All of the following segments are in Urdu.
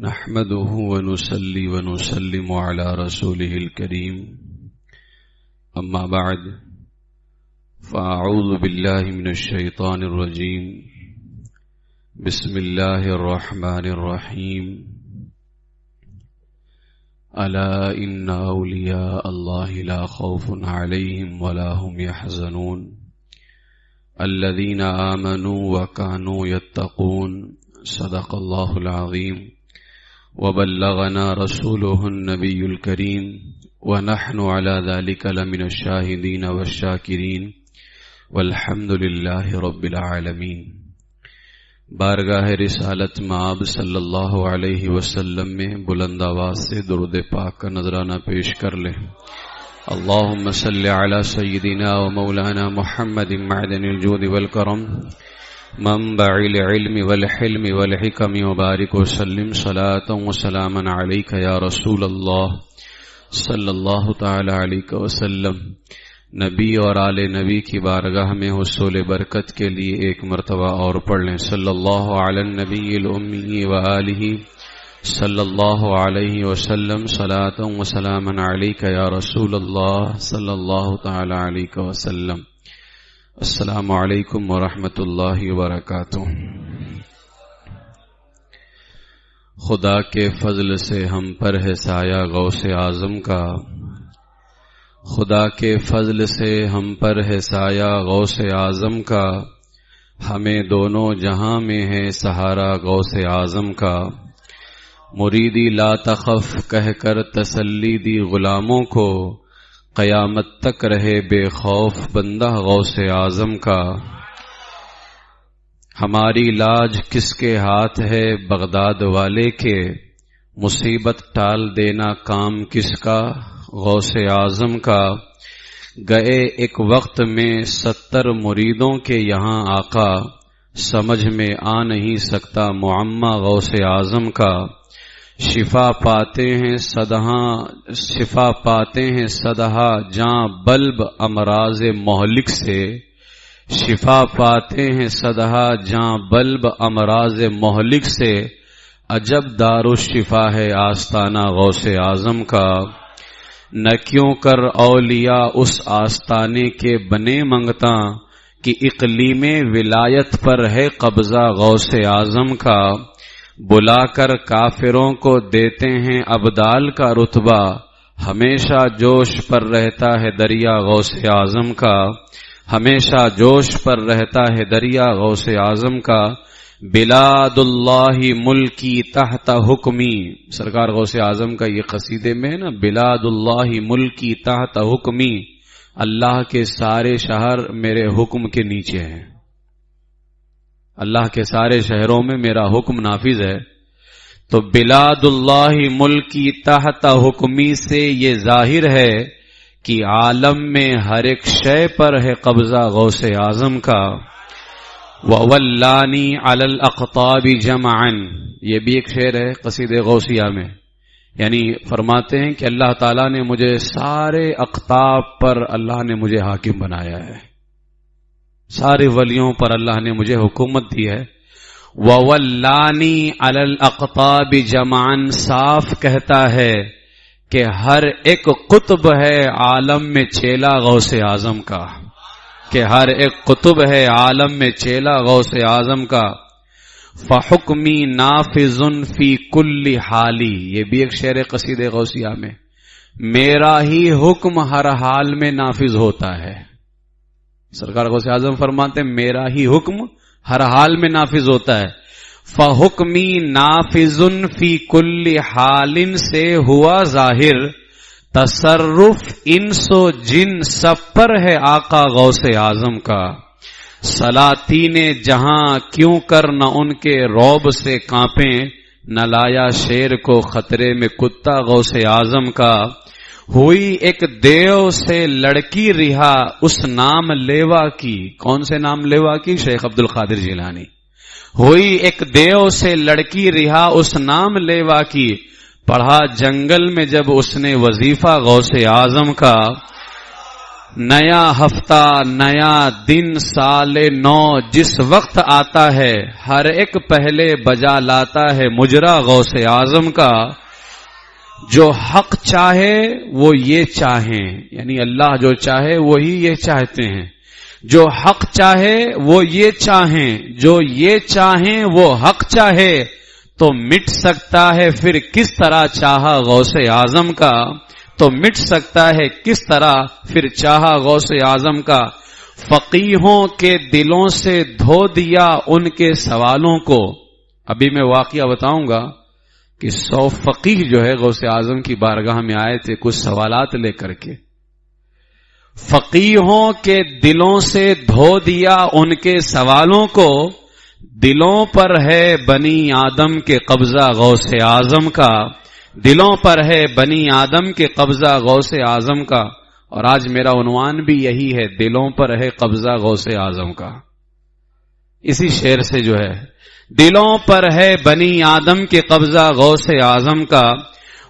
نحمده ونصلي ونسلم على رسوله الكريم أما بعد فأعوذ بالله من الشيطان الرجيم بسم الله الرحمن الرحيم ألا إن أولياء الله لا خوف عليهم ولا هم يحزنون الذين آمنوا وكانوا يتقون صدق الله العظيم وبلغنا رسوله النبي الكريم ونحن على ذلك لمن الشاهدين والشاكرين والحمد لله رب العالمين۔ بارگاہ رسالت مآب صلی اللہ علیہ وسلم میں بلند آواز سے درود پاک کا نذرانہ پیش کر لیں۔ اللہم صل علی سیدنا و مولانا محمد معدن الجود والکرم منبع العلم والحلم والحکم وبارک وسلم صلاة وسلاما علیک یا رسول اللہ صلی اللہ تعالی علیہ وسلم۔ نبی اور آل نبی کی بارگاہ میں حصول برکت کے لیے ایک مرتبہ اور پڑھ لیں۔ صلی اللہ علی النبی الامی وآلہ صلی اللہ علیہ وسلم صلاة وسلاما علیک یا رسول اللہ صلی اللہ تعالی علیہ وسلم۔ السلام علیکم ورحمۃ اللہ وبرکاتہ۔ خدا کے فضل سے ہم پر ہے سایہ غوث اعظم کا، خدا کے فضل سے ہم پر ہے سایہ غوث اعظم کا، ہمیں دونوں جہاں میں ہے سہارا غوث اعظم کا۔ مریدی لا تخف کہہ کر تسلی دی غلاموں کو، قیامت تک رہے بے خوف بندہ غوث اعظم کا۔ ہماری لاج کس کے ہاتھ ہے بغداد والے کے، مصیبت ٹال دینا کام کس کا غوث اعظم کا۔ گئے ایک وقت میں 70 مریدوں کے یہاں آقا، سمجھ میں آ نہیں سکتا معمہ غوث اعظم کا۔ شفا پاتے ہیں صدہا جاں بلب امراض مہلک سے، شفا پاتے ہیں صدہا جاں بلب امراض مہلک سے، عجب دارالشفا ہے آستانہ غوث اعظم کا۔ نہ کیوں کر اولیاء اس آستانے کے بنے منگتا، کہ اقلیم ولایت پر ہے قبضہ غوث اعظم کا۔ بلا کر کافروں کو دیتے ہیں ابدال کا رتبہ، ہمیشہ جوش پر رہتا ہے دریا غوث اعظم کا، ہمیشہ جوش پر رہتا ہے دریا غوث اعظم کا۔ بلاد اللہ ملکی تحت حکمی، سرکار غوث اعظم کا یہ قصیدے میں ہے نا، بلاد اللہ ملکی تحت حکمی، اللہ کے سارے شہر میرے حکم کے نیچے ہیں، اللہ کے سارے شہروں میں میرا حکم نافذ ہے۔ تو بلاد اللہ ملکی تحت حکمی سے یہ ظاہر ہے کہ عالم میں ہر ایک شے پر ہے قبضہ غوث اعظم کا۔ وَوَلَّانِي عَلَى الْأَقْطَابِ جَمْعًا، یہ بھی ایک شعر ہے قصیدہ غوثیہ میں، یعنی فرماتے ہیں کہ اللہ تعالیٰ نے مجھے سارے اقطاب پر اللہ نے مجھے حاکم بنایا ہے، سارے ولیوں پر اللہ نے مجھے حکومت دی ہے۔ وَوَلَّانِي عَلَى الْأَقْطَابِ جَمْعًا صاف کہتا ہے کہ ہر ایک قطب ہے عالم میں چیلا غوث اعظم کا، کہ ہر ایک قطب ہے عالم میں چیلا غوث اعظم کا۔ فَحُكْمِي نَافِذٌ فِي كُلِّ حَالِي، یہ بھی ایک شعر قصیدہ غوثیہ میں، میرا ہی حکم ہر حال میں نافذ ہوتا ہے۔ سرکار غوث اعظم فرماتے ہیں میرا ہی حکم ہر حال میں نافذ ہوتا ہے۔ فَحُكْمِي نَافِذٌ فِي كُلِّ حَالٍ سے ہوا ظاہر، تصرف انس و جن سب پر ہے آقا غوث اعظم کا۔ سلاطین جہاں کیوں کر نہ ان کے رعب سے کانپیں، نہ لایا شیر کو خطرے میں کتا غوث اعظم کا۔ ہوئی ایک دیو سے لڑکی رہا اس نام لیوا کی، کون سے نام لیوا کی؟ شیخ عبد القادر جیلانی۔ ہوئی ایک دیو سے لڑکی رہا اس نام لیوا کی، پڑھا جنگل میں جب اس نے وظیفہ غوث اعظم کا۔ نیا ہفتہ، نیا دن، سال نو جس وقت آتا ہے، ہر ایک پہلے بجا لاتا ہے مجرا غوث اعظم کا۔ جو حق چاہے وہ یہ چاہیں، یعنی اللہ جو چاہے وہی یہ چاہتے ہیں۔ جو حق چاہے وہ یہ چاہیں، جو یہ چاہیں وہ حق چاہے، تو مٹ سکتا ہے پھر کس طرح چاہا غوث اعظم کا، تو مٹ سکتا ہے کس طرح پھر چاہا غوث اعظم کا۔ فقیہوں کے دلوں سے دھو دیا ان کے سوالوں کو۔ ابھی میں واقعہ بتاؤں گا کہ 100 فقیہ جو ہے غوث اعظم کی بارگاہ میں آئے تھے کچھ سوالات لے کر کے۔ فقیہوں کے دلوں سے دھو دیا ان کے سوالوں کو، دلوں پر ہے بنی آدم کے قبضہ غوث اعظم کا، دلوں پر ہے بنی آدم کے قبضہ غوث اعظم کا۔ اور آج میرا عنوان بھی یہی ہے، دلوں پر ہے قبضہ غوث اعظم کا۔ اسی شعر سے جو ہے، دلوں پر ہے بنی آدم کے قبضہ غوث اعظم کا،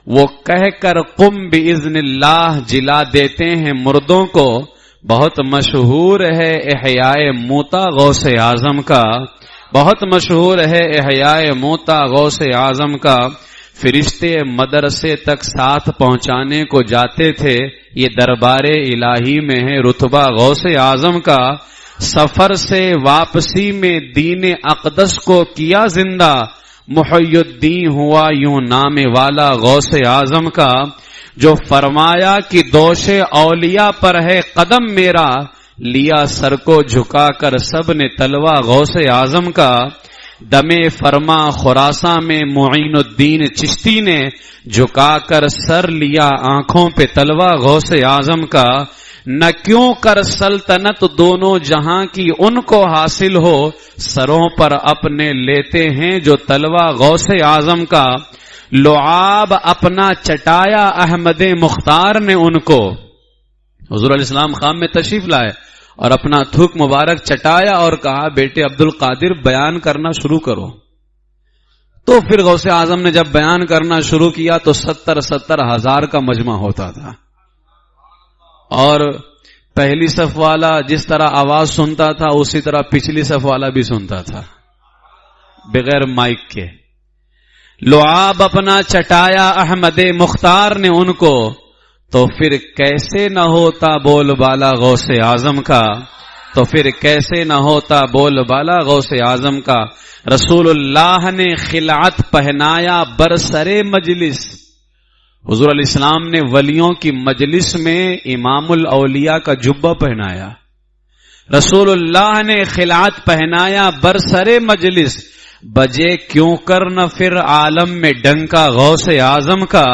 وہ کہہ کر قم باذن اللہ جلا دیتے ہیں مردوں کو۔ بہت مشہور ہے احیاء موتی غوث اعظم کا، بہت مشہور ہے احیاء موتی غوث اعظم کا۔ فرشتے مدرسے تک ساتھ پہنچانے کو جاتے تھے، یہ دربار الہی میں ہے رتبہ غوث اعظم کا۔ سفر سے واپسی میں دین اقدس کو کیا زندہ، محی الدین ہوا یوں نام والا غوث اعظم کا۔ جو فرمایا کہ دوش اولیاء پر ہے قدم میرا، لیا سر کو جھکا کر سب نے تلوا غوث اعظم کا۔ دم فرما خراساں میں معین الدین چشتی نے جھکا کر سر لیا آنکھوں پہ تلوا غوث اعظم کا۔ نہ کیوں کر سلطنت دونوں جہاں کی ان کو حاصل ہو، سروں پر اپنے لیتے ہیں جو تلوا غوث اعظم کا۔ لعاب اپنا چٹایا احمد مختار نے ان کو، حضور علیہ السلام خام میں تشریف لائے اور اپنا تھوک مبارک چٹایا اور کہا بیٹے عبد القادر بیان کرنا شروع کرو۔ تو پھر غوث اعظم نے جب بیان کرنا شروع کیا تو 70 ہزار کا مجمع ہوتا تھا، اور پہلی صف والا جس طرح آواز سنتا تھا اسی طرح پچھلی صف والا بھی سنتا تھا بغیر مائک کے۔ لعاب اپنا چٹایا احمد مختار نے ان کو، تو پھر کیسے نہ ہوتا بول بالا غوث اعظم کا، تو پھر کیسے نہ ہوتا بول بالا غوث اعظم کا۔ رسول اللہ نے خلعت پہنایا برسرے مجلس، حضور علیہ السلام نے ولیوں کی مجلس میں امام الاولیاء کا جبہ پہنایا۔ رسول اللہ نے خلعت پہنایا برسرے مجلس، بجے کیوں کر نہ پھر عالم میں ڈنکا غوث اعظم کا،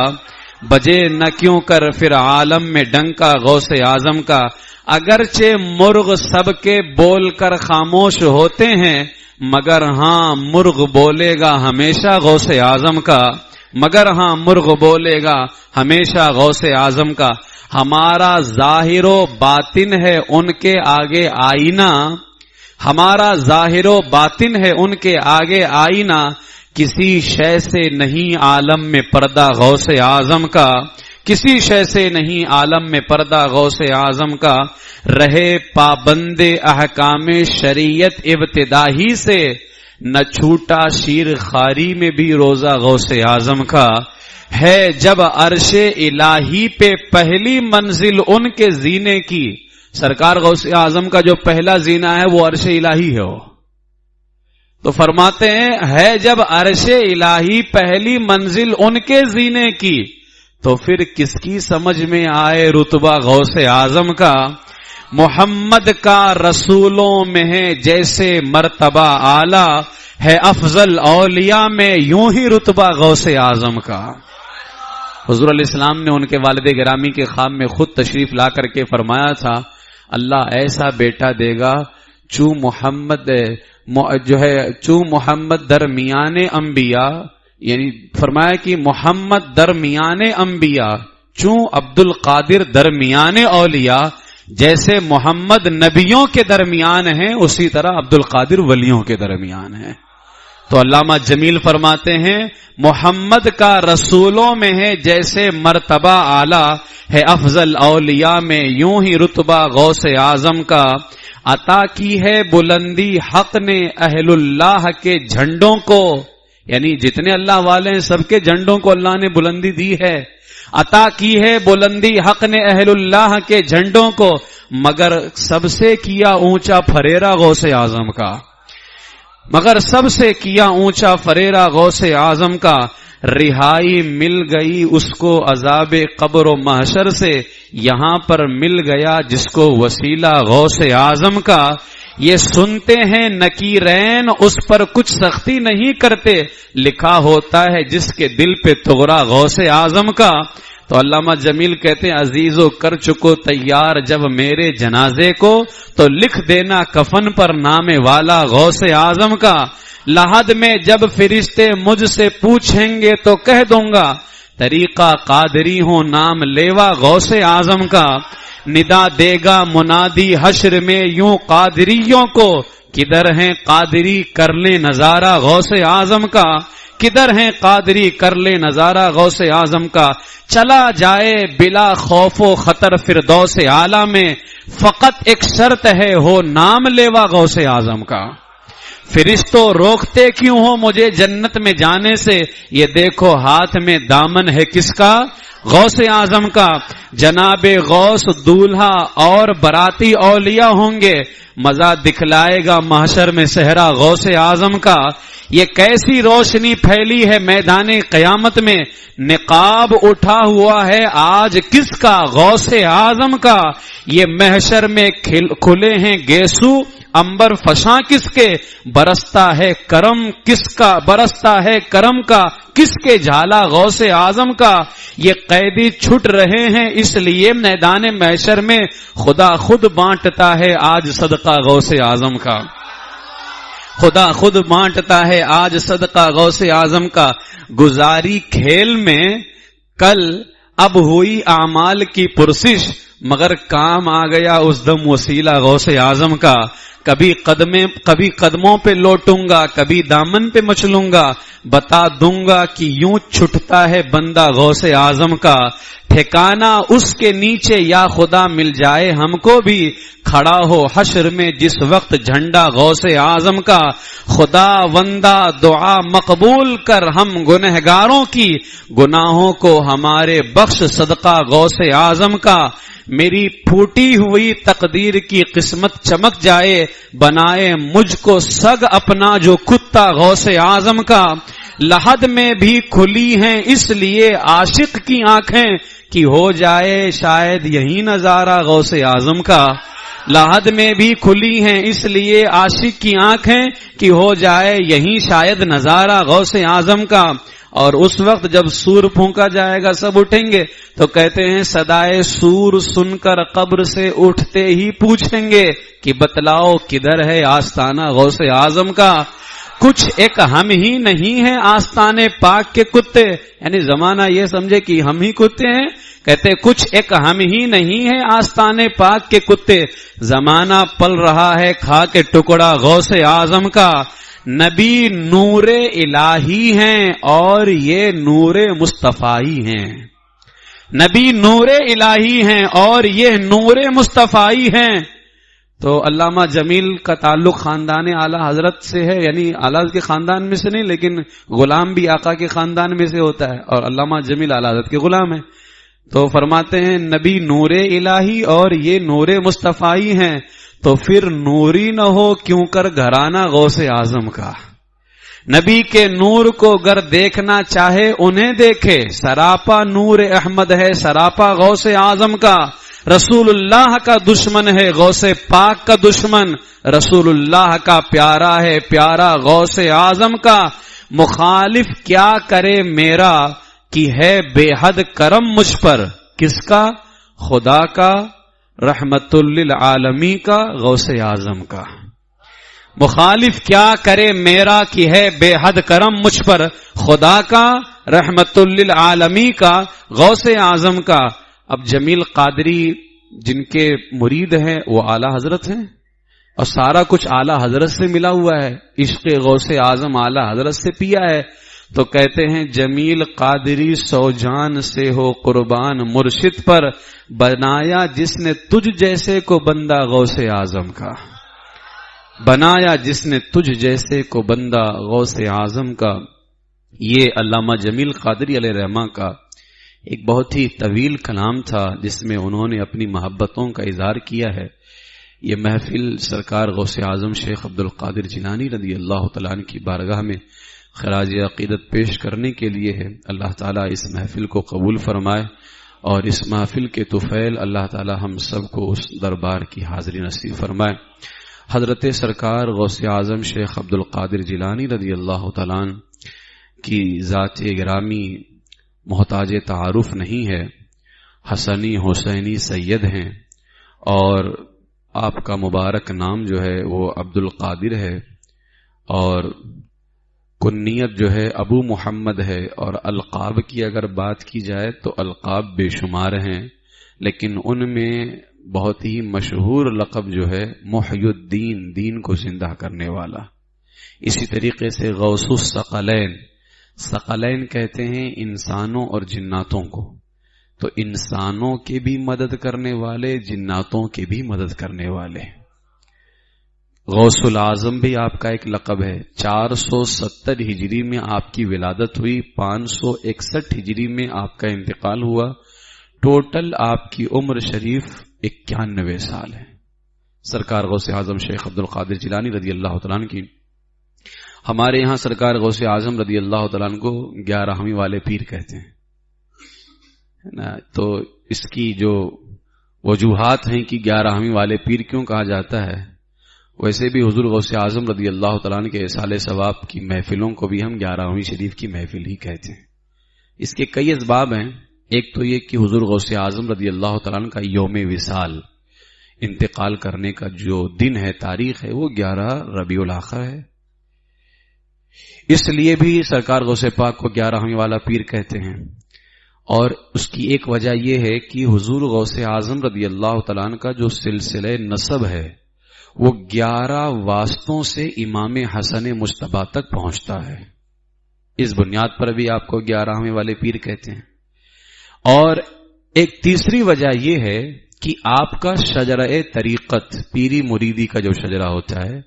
بجے نہ کیوں کر پھر عالم میں ڈنکا غوث اعظم کا۔ اگرچہ مرغ سب کے بول کر خاموش ہوتے ہیں، مگر ہاں مرغ بولے گا ہمیشہ غوث اعظم کا، مگر ہاں مرغ بولے گا ہمیشہ غوث اعظم کا۔ ہمارا ظاہر و باطن ہے ان کے آگے آئینہ، ہمارا ظاہر و باطن ہے ان کے آگے آئینہ، کسی شے سے نہیں عالم میں پردہ غوث اعظم کا، کسی شے سے نہیں عالم میں پردہ غوث اعظم کا۔ رہے پابند احکام شریعت ابتدا ہی سے، نہ چھوٹا شیر خاری میں بھی روزہ غوث اعظم کا۔ ہے جب عرش الہی پہ پہلی منزل ان کے زینے کی، سرکار غوث اعظم کا جو پہلا زینہ ہے وہ عرش الہی ہے۔ تو فرماتے ہیں ہے جب عرش الہی پہلی منزل ان کے زینے کی، تو پھر کس کی سمجھ میں آئے رتبہ غوث اعظم کا۔ محمد کا رسولوں میں ہے جیسے مرتبہ اعلیٰ، ہے افضل اولیاء میں یوں ہی رتبہ غوث اعظم کا۔ حضور علیہ السلام نے ان کے والد گرامی کے خواب میں خود تشریف لا کر کے فرمایا تھا، اللہ ایسا بیٹا دے گا چوں محمد درمیان انبیاء، یعنی فرمایا کہ محمد درمیان انبیاء، چوں عبد القادر درمیان اولیاء، جیسے محمد نبیوں کے درمیان ہیں اسی طرح عبد القادر ولیوں کے درمیان ہیں۔ تو علامہ جمیل فرماتے ہیں محمد کا رسولوں میں ہے جیسے مرتبہ اعلیٰ ہے افضل اولیاء میں، یوں ہی رتبہ غوث اعظم کا عطا کی ہے بلندی حق نے اہل اللہ کے جھنڈوں کو، یعنی جتنے اللہ والے ہیں سب کے جھنڈوں کو اللہ نے بلندی دی ہے، عطا کی ہے بلندی حق نے اہل اللہ کے جھنڈوں کو، مگر سب سے کیا اونچا فریرہ غوث اعظم کا، مگر سب سے کیا اونچا فریرہ غوث اعظم کا، رہائی مل گئی اس کو عذاب قبر و محشر سے، یہاں پر مل گیا جس کو وسیلہ غوث اعظم کا، یہ سنتے ہیں نکیرین اس پر کچھ سختی نہیں کرتے، لکھا ہوتا ہے جس کے دل پہ طغرا غوث اعظم کا۔ تو علامہ جمیل کہتے ہیں عزیزو کر چکو تیار جب میرے جنازے کو، تو لکھ دینا کفن پر نام والا غوث اعظم کا، لحد میں جب فرشتے مجھ سے پوچھیں گے تو کہہ دوں گا طریقہ قادری ہوں نام لیوا غوث اعظم کا، ندا دے گا منادی حشر میں یوں قادریوں کو، کدھر ہیں قادری کر لیں نظارہ غوث اعظم کا، کدھر ہیں قادری کر لیں نظارہ غوث اعظم کا، چلا جائے بلا خوف و خطر فردوس اعلی میں، فقط ایک شرط ہے ہو نام لیوا غوث اعظم کا، فرشتوں روکتے کیوں ہو مجھے جنت میں جانے سے، یہ دیکھو ہاتھ میں دامن ہے کس کا، غوث اعظم کا، جناب غوث دولہا اور براتی اولیاء ہوں گے، مزہ دکھلائے گا محشر میں صحرا غوث اعظم کا، یہ کیسی روشنی پھیلی ہے میدان قیامت میں، نقاب اٹھا ہوا ہے آج کس کا، غوث اعظم کا، یہ محشر میں کھلے ہیں گیسو انبر فشاں کس کے، برستا ہے کرم کس کا، برستا ہے کرم کا کس کے جھالا غوث اعظم کا، یہ قیدی چھٹ رہے ہیں اس لیے میدان محشر میں خدا خود بانٹتا ہے آج صدقہ غوث اعظم کا، خدا خود بانٹتا ہے آج صدقہ غوث اعظم کا، گزاری کھیل میں کل اب ہوئی اعمال کی پرسش، مگر کام آ گیا اس دم وسیلہ غوث اعظم کا، کبھی قدموں پہ لوٹوں گا کبھی دامن پہ مچلوں گا، بتا دوں گا کہ یوں چھٹتا ہے بندہ غوث اعظم کا، ٹھکانہ اس کے نیچے یا خدا مل جائے ہم کو بھی، کھڑا ہو حشر میں جس وقت جھنڈا غوث اعظم کا، خدا وندہ دعا مقبول کر ہم گنہگاروں کی، گناہوں کو ہمارے بخش صدقہ غوث اعظم کا، میری پھوٹی ہوئی تقدیر کی قسمت چمک جائے، بنائے مجھ کو سگ اپنا جو کتا غوث اعظم کا، لحد میں بھی کھلی ہیں اس لیے عاشق کی آنکھیں کہ ہو جائے شاید یہی نظارہ غوث اعظم کا، لحد میں بھی کھلی ہیں اس لیے عاشق کی آنکھیں کہ ہو جائے یہی شاید نظارہ غوث اعظم کا، اور اس وقت جب سور پھونکا جائے گا سب اٹھیں گے تو کہتے ہیں صدائے سور سن کر قبر سے اٹھتے ہی پوچھیں گے کہ بتلاؤ کدھر ہے آستانہ غوث اعظم کا، کچھ ایک ہم ہی نہیں ہیں آستانے پاک کے کتے، یعنی زمانہ یہ سمجھے کہ ہم ہی کتے ہیں، کہتے کچھ ایک ہم ہی نہیں ہیں آستانے پاک کے کتے، زمانہ پل رہا ہے کھا کے ٹکڑا غوث اعظم کا، نبی نور الہی ہیں اور یہ نور مصطفی ہیں، نبی نور الہی ہیں اور یہ نور مصطفی ہیں۔ تو علامہ جمیل کا تعلق خاندان اعلی حضرت سے ہے، یعنی اعلی حضرت کے خاندان میں سے نہیں لیکن غلام بھی آقا کے خاندان میں سے ہوتا ہے، اور علامہ جمیل اعلی حضرت کے غلام ہیں۔ تو فرماتے ہیں نبی نور الہی اور یہ نور مصطفی ہیں، تو پھر نوری نہ ہو کیوں کر گھرانہ غوث اعظم کا، نبی کے نور کو گر دیکھنا چاہے انہیں دیکھے، سراپا نور احمد ہے سراپا غوث اعظم کا، رسول اللہ کا دشمن ہے غوث پاک کا دشمن، رسول اللہ کا پیارا ہے پیارا غوث اعظم کا، مخالف کیا کرے میرا کہ ہے بے حد کرم مجھ پر، کس کا، خدا کا، رحمت للعالمین کا، غوث اعظم کا، مخالف کیا کرے میرا کہ ہے بے حد کرم مجھ پر، خدا کا، رحمت للعالمین کا، غوث اعظم کا۔ اب جمیل قادری جن کے مرید ہیں وہ اعلی حضرت ہیں، اور سارا کچھ اعلی حضرت سے ملا ہوا ہے، عشق غوث اعظم اعلی حضرت سے پیا ہے، تو کہتے ہیں جمیل قادری سو جان سے ہو قربان مرشد پر، بنایا جس نے تجھ جیسے کو بندہ غوث اعظم کا، بنایا جس نے تجھ جیسے کو بندہ غوث اعظم کا۔ یہ علامہ جمیل قادری علیہ رحمہ کا ایک بہت ہی طویل کلام تھا جس میں انہوں نے اپنی محبتوں کا اظہار کیا ہے۔ یہ محفل سرکار غوث اعظم شیخ عبد القادر جیلانی رضی اللہ تعالیٰ عنہ کی بارگاہ میں خراج عقیدت پیش کرنے کے لیے ہے۔ اللہ تعالیٰ اس محفل کو قبول فرمائے اور اس محفل کے طفیل اللہ تعالیٰ ہم سب کو اس دربار کی حاضری نصیب فرمائے۔ حضرت سرکار غوث اعظم شیخ عبد القادر جیلانی رضی اللہ تعالیٰ عنہ کی ذات گرامی محتاج تعارف نہیں ہے، حسنی حسینی سید ہیں، اور آپ کا مبارک نام جو ہے وہ عبد القادر ہے، اور کنیت جو ہے ابو محمد ہے، اور القاب کی اگر بات کی جائے تو القاب بے شمار ہیں، لیکن ان میں بہت ہی مشہور لقب جو ہے محی الدین، دین کو زندہ کرنے والا۔ اسی طریقے سے غوث الثقلین، ثقلین کہتے ہیں انسانوں اور جناتوں کو، تو انسانوں کی بھی مدد کرنے والے، جناتوں کی بھی مدد کرنے والے۔ غوث العظم بھی آپ کا ایک لقب ہے۔ 470 ہجری میں آپ کی ولادت ہوئی، 561 ہجری میں آپ کا انتقال ہوا، ٹوٹل آپ کی عمر شریف 91 سال ہے۔ سرکار غوث اعظم شیخ عبد القادر جیلانی رضی اللہ تعالیٰ عنہ کی، ہمارے یہاں سرکار غوث اعظم رضی اللہ تعالیٰ عنہ کو 11ویں والے پیر کہتے ہیں، تو اس کی جو وجوہات ہیں کہ 11ویں والے پیر کیوں کہا جاتا ہے، ویسے بھی حضور غوث اعظم رضی اللہ تعالیٰ عنہ کے اصال ثواب کی محفلوں کو بھی ہم 11ویں شریف کی محفل ہی کہتے ہیں۔ اس کے کئی اسباب ہیں۔ ایک تو یہ کہ حضور غوث اعظم رضی اللہ تعالیٰ عنہ کا یوم وصال، انتقال کرنے کا جو دن ہے، تاریخ ہے، وہ 11 ربیع الاخر ہے، اس لیے بھی سرکار غوث پاک کو 11ویں والا پیر کہتے ہیں۔ اور اس کی ایک وجہ یہ ہے کہ حضور غوث اعظم رضی اللہ تعالیٰ عنہ کا جو سلسلہ نسب ہے وہ 11 واسطوں سے امام حسن مجتبی تک پہنچتا ہے، اس بنیاد پر بھی آپ کو 11ویں والے پیر کہتے ہیں۔ اور ایک تیسری وجہ یہ ہے کہ آپ کا شجرہ طریقت، پیری مریدی کا جو شجرہ ہوتا ہے،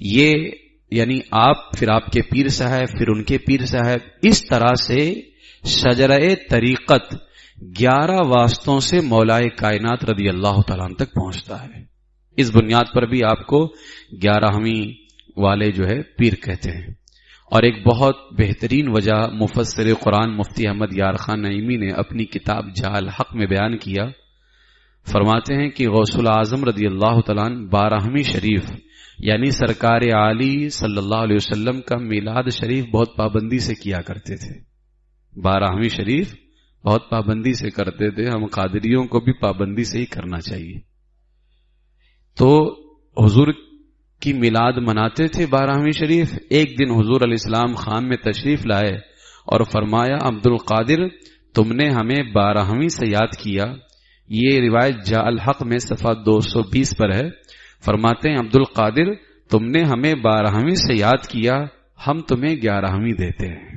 یہ یعنی آپ، پھر آپ کے پیر صاحب، پھر ان کے پیر صاحب، اس طرح سے شجرہ طریقت 11 واسطوں سے مولائے کائنات رضی اللہ تعالیٰ عنہ تک پہنچتا ہے۔ اس بنیاد پر بھی آپ کو 11ویں والے جو ہے پیر کہتے ہیں۔ اور ایک بہت بہترین وجہ مفسر قرآن مفتی احمد یار خان نعیمی نے اپنی کتاب جاء الحق میں بیان کیا، فرماتے ہیں کہ غوث العظم رضی اللہ تعالیٰ عنہ 12ویں شریف یعنی سرکار عالی صلی اللہ علیہ وسلم کا میلاد شریف بہت پابندی سے کیا کرتے تھے۔ 12ویں شریف بہت پابندی سے کرتے تھے، ہم قادریوں کو بھی پابندی سے ہی کرنا چاہیے۔ تو حضور کی میلاد مناتے تھے 12ویں شریف۔ ایک دن حضور علیہ السلام خان میں تشریف لائے اور فرمایا عبد القادر تم نے ہمیں 12ویں سے یاد کیا۔ یہ روایت جاء الحق میں صفحہ 220 پر ہے۔ فرماتے ہیں عبد القادر تم نے ہمیں 12ویں سے یاد کیا، ہم تمہیں 11ویں دیتے ہیں۔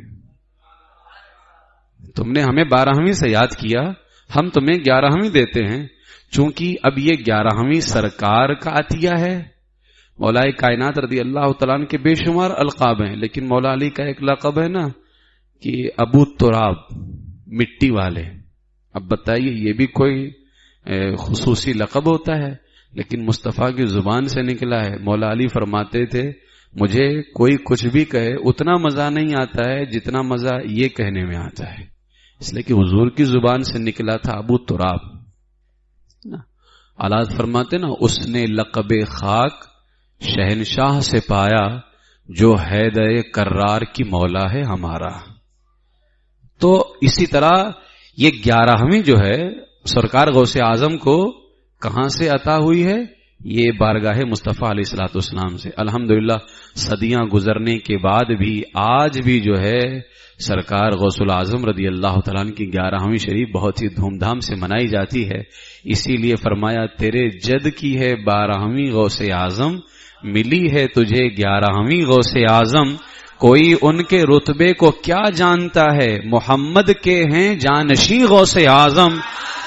تم نے ہمیں 12ویں سے یاد کیا، ہم تمہیں 11ویں دیتے ہیں۔ چونکہ اب یہ 11ویں سرکار کا عطیہ ہے۔ مولا کائنات رضی اللہ تعالیٰ عنہ کے بے شمار القاب ہیں، لیکن مولا علی کا ایک لقب ہے نا کہ ابو تراب، مٹی والے۔ اب بتائیے یہ بھی کوئی خصوصی لقب ہوتا ہے؟ لیکن مصطفیٰ کی زبان سے نکلا ہے۔ مولا علی فرماتے تھے مجھے کوئی کچھ بھی کہے اتنا مزہ نہیں آتا ہے جتنا مزہ یہ کہنے میں آتا ہے، اس لیے کہ حضور کی زبان سے نکلا تھا ابو تراب۔ آلات فرماتے نا اس نے لقب خاک شہنشاہ سے پایا، جو حیدر کرار کی مولا ہے ہمارا۔ تو اسی طرح یہ 11ویں جو ہے سرکار غوث اعظم کو کہاں سے عطا ہوئی ہے؟ یہ بارگاہ مصطفیٰ علیہ الصلوۃ والسلام سے الحمدللہ صدیاں گزرنے کے بعد بھی آج بھی جو ہے سرکار غوث العظم رضی اللہ تعالیٰ عنہ کی 11ویں شریف بہت ہی دھوم دھام سے منائی جاتی ہے. اسی لیے فرمایا تیرے جد کی ہے 12ویں غوث اعظم، ملی ہے تجھے 11ویں غوث اعظم. کوئی ان کے رتبے کو کیا جانتا ہے، محمد کے ہیں جانشین غوث اعظم.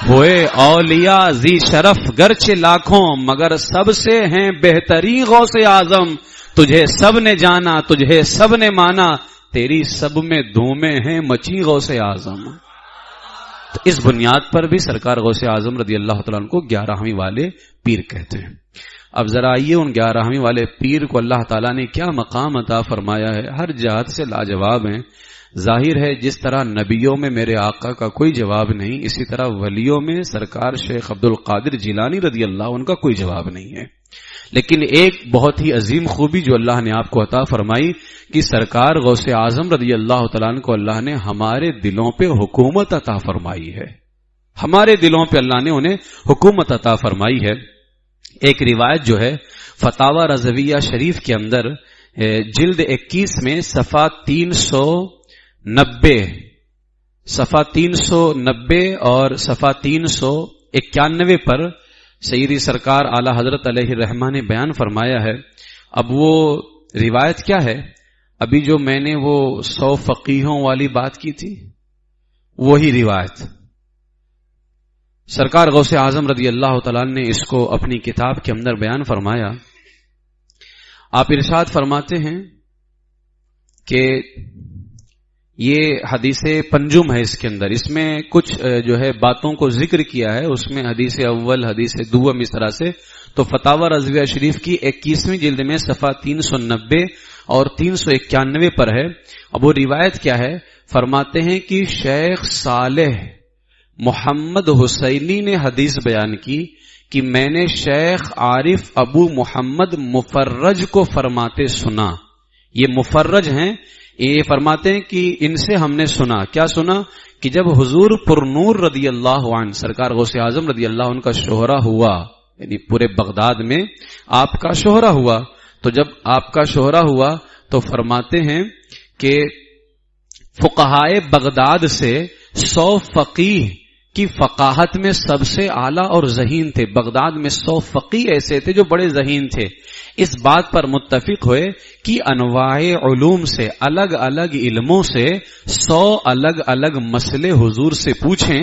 ہوئے اولیاء ذی شرف گرچہ لاکھوں، مگر سب سے ہیں بہترین غوث اعظم. تجھے سب نے جانا، تجھے سب نے مانا، تیری سب میں دھومیں ہیں مچی غوث اعظم. تو اس بنیاد پر بھی سرکار غوث اعظم رضی اللہ تعالیٰ عنہ کو 11ویں والے پیر کہتے ہیں. اب ذرا آئیے ان 11ویں والے پیر کو اللہ تعالیٰ نے کیا مقام عطا فرمایا ہے، ہر جہت سے لاجواب ہیں. ظاہر ہے جس طرح نبیوں میں میرے آقا کا کوئی جواب نہیں، اسی طرح ولیوں میں سرکار شیخ عبد القادر جیلانی رضی اللہ عنہ کا کوئی جواب نہیں ہے. لیکن ایک بہت ہی عظیم خوبی جو اللہ نے آپ کو عطا فرمائی کہ سرکار غوث اعظم رضی اللہ تعالیٰ عنہ کو اللہ نے ہمارے دلوں پہ حکومت عطا فرمائی ہے. ہمارے دلوں پہ اللہ نے انہیں حکومت عطا فرمائی ہے. ایک روایت جو ہے فتاوی رضویہ شریف کے اندر جلد 21 میں صفحہ 390 اور صفحہ 391 پر سیدی سرکار اعلی حضرت علیہ الرحمہ نے بیان فرمایا ہے. اب وہ روایت کیا ہے؟ ابھی جو میں نے وہ 100 فقیہوں والی بات کی تھی وہی روایت سرکار غوث اعظم رضی اللہ تعالیٰ نے اس کو اپنی کتاب کے اندر بیان فرمایا. آپ ارشاد فرماتے ہیں کہ یہ حدیث پنجم ہے، اس کے اندر اس میں کچھ جو ہے باتوں کو ذکر کیا ہے، اس میں حدیث اول حدیث دوم اس طرح سے. تو فتاوی رضویہ شریف کی 21ویں جلد میں صفحہ 390 اور 391 پر ہے. اب وہ روایت کیا ہے؟ فرماتے ہیں کہ شیخ صالح محمد حسینی نے حدیث بیان کی کہ میں نے شیخ عارف ابو محمد مفرج کو فرماتے سنا. یہ مفرج ہیں، یہ فرماتے ہیں کہ ان سے ہم نے سنا. کیا سنا؟ کہ جب حضور پرنور رضی اللہ عنہ سرکار غوث اعظم رضی اللہ عنہ کا شہرہ ہوا، یعنی پورے بغداد میں آپ کا شہرہ ہوا، تو جب آپ کا شہرہ ہوا تو فرماتے ہیں کہ فقہائے بغداد سے 100 فقیہ کی فقاہت میں سب سے اعلیٰ اور ذہین تھے. بغداد میں 100 فقیہ ایسے تھے جو بڑے ذہین تھے. اس بات پر متفق ہوئے کہ انواع علوم سے، الگ الگ علموں سے 100 الگ الگ مسئلے حضور سے پوچھیں.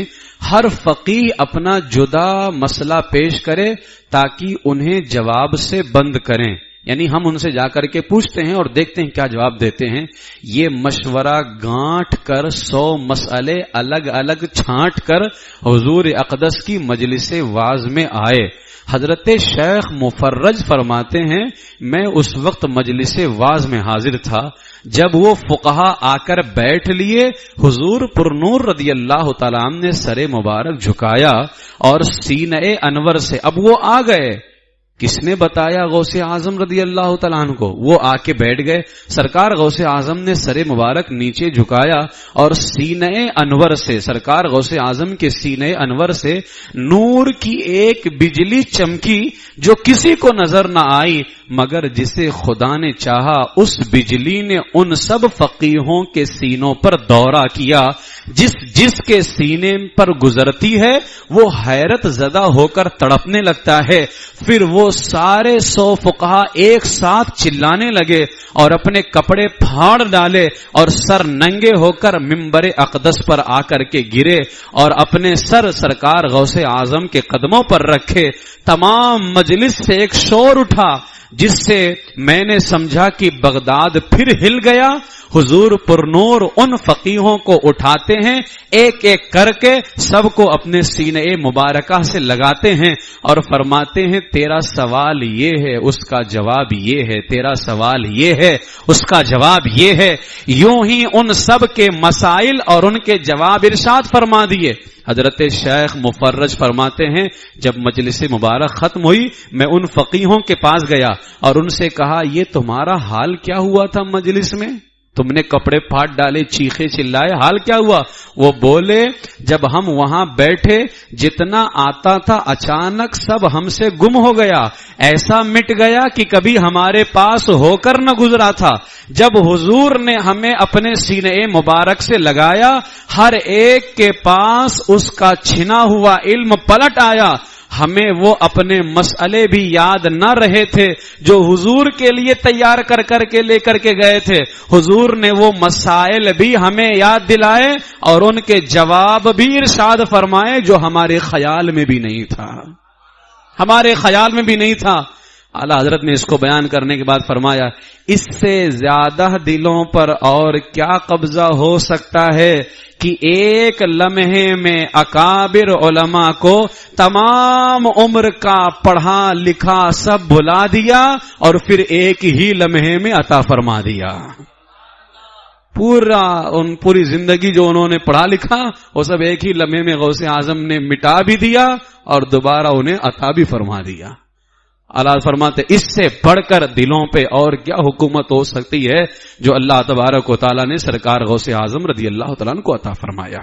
ہر فقیہ اپنا جدا مسئلہ پیش کرے تاکہ انہیں جواب سے بند کریں. یعنی ہم ان سے جا کر کے پوچھتے ہیں اور دیکھتے ہیں کیا جواب دیتے ہیں. یہ مشورہ گانٹ کر 100 مسئلے الگ الگ چھانٹ کر حضور اقدس کی مجلس واعظ میں آئے. حضرت شیخ مفرج فرماتے ہیں میں اس وقت مجلس واعظ میں حاضر تھا جب وہ فقہا آ کر بیٹھ لیے. حضور پرنور رضی اللہ تعالیٰ عنہ نے سر مبارک جھکایا اور سینہ انور سے، اب وہ آ گئے. کس نے بتایا؟ غوث اعظم رضی اللہ تعالیٰ عنہ کو. وہ آ کے بیٹھ گئے. سرکار غوث اعظم نے سر مبارک نیچے جھکایا اور سینہ انور سے، سرکار غوث اعظم کے سینہ انور سے نور کی ایک بجلی چمکی جو کسی کو نظر نہ آئی، مگر جسے خدا نے چاہا اس بجلی نے ان سب فقیہوں کے سینوں پر دورہ کیا. جس کے سینے پر گزرتی ہے وہ حیرت زدہ ہو کر تڑپنے لگتا ہے. پھر وہ سارے 100 فقہا ایک ساتھ چلانے لگے اور اپنے کپڑے پھاڑ ڈالے اور سر ننگے ہو کر منبر اقدس پر آ کر کے گرے اور اپنے سر سرکار غوث اعظم کے قدموں پر رکھے. تمام مجلس سے ایک شور اٹھا جس سے میں نے سمجھا کہ بغداد پھر ہل گیا. حضور پرنور ان فقیہوں کو اٹھاتے ہیں، ایک ایک کر کے سب کو اپنے سینے مبارکہ سے لگاتے ہیں اور فرماتے ہیں تیرا سوال یہ ہے، اس کا جواب یہ ہے، تیرا سوال یہ ہے، اس کا جواب یہ ہے. یوں ہی ان سب کے مسائل اور ان کے جواب ارشاد فرما دیے. حضرت شیخ مفرج فرماتے ہیں جب مجلس مبارک ختم ہوئی میں ان فقیہوں کے پاس گیا اور ان سے کہا یہ تمہارا حال کیا ہوا تھا مجلس میں؟ تم نے کپڑے پھاڑ ڈالے، چیخے چلائے، حال کیا ہوا؟ وہ بولے جب ہم وہاں بیٹھے جتنا آتا تھا اچانک سب ہم سے گم ہو گیا، ایسا مٹ گیا کہ کبھی ہمارے پاس ہو کر نہ گزرا تھا۔ جب حضور نے ہمیں اپنے سینے مبارک سے لگایا، ہر ایک کے پاس اس کا چھنا ہوا علم پلٹ آیا۔ ہمیں وہ اپنے مسئلے بھی یاد نہ رہے تھے جو حضور کے لیے تیار کر کر کے لے کر کے گئے تھے۔ حضور نے وہ مسائل بھی ہمیں یاد دلائے اور ان کے جواب بھی ارشاد فرمائے جو ہمارے خیال میں بھی نہیں تھا، ہمارے خیال میں بھی نہیں تھا۔ اعلیٰ حضرت نے اس کو بیان کرنے کے بعد فرمایا، اس سے زیادہ دلوں پر اور کیا قبضہ ہو سکتا ہے کہ ایک لمحے میں اکابر علماء کو تمام عمر کا پڑھا لکھا سب بھلا دیا اور پھر ایک ہی لمحے میں عطا فرما دیا۔ پوری زندگی جو انہوں نے پڑھا لکھا وہ سب ایک ہی لمحے میں غوث اعظم نے مٹا بھی دیا اور دوبارہ انہیں عطا بھی فرما دیا۔ اللہ فرماتے اس سے بڑھ کر دلوں پہ اور کیا حکومت ہو سکتی ہے جو اللہ تبارک و تعالیٰ نے سرکار غوث اعظم رضی اللہ تعالیٰ عنہ کو عطا فرمایا۔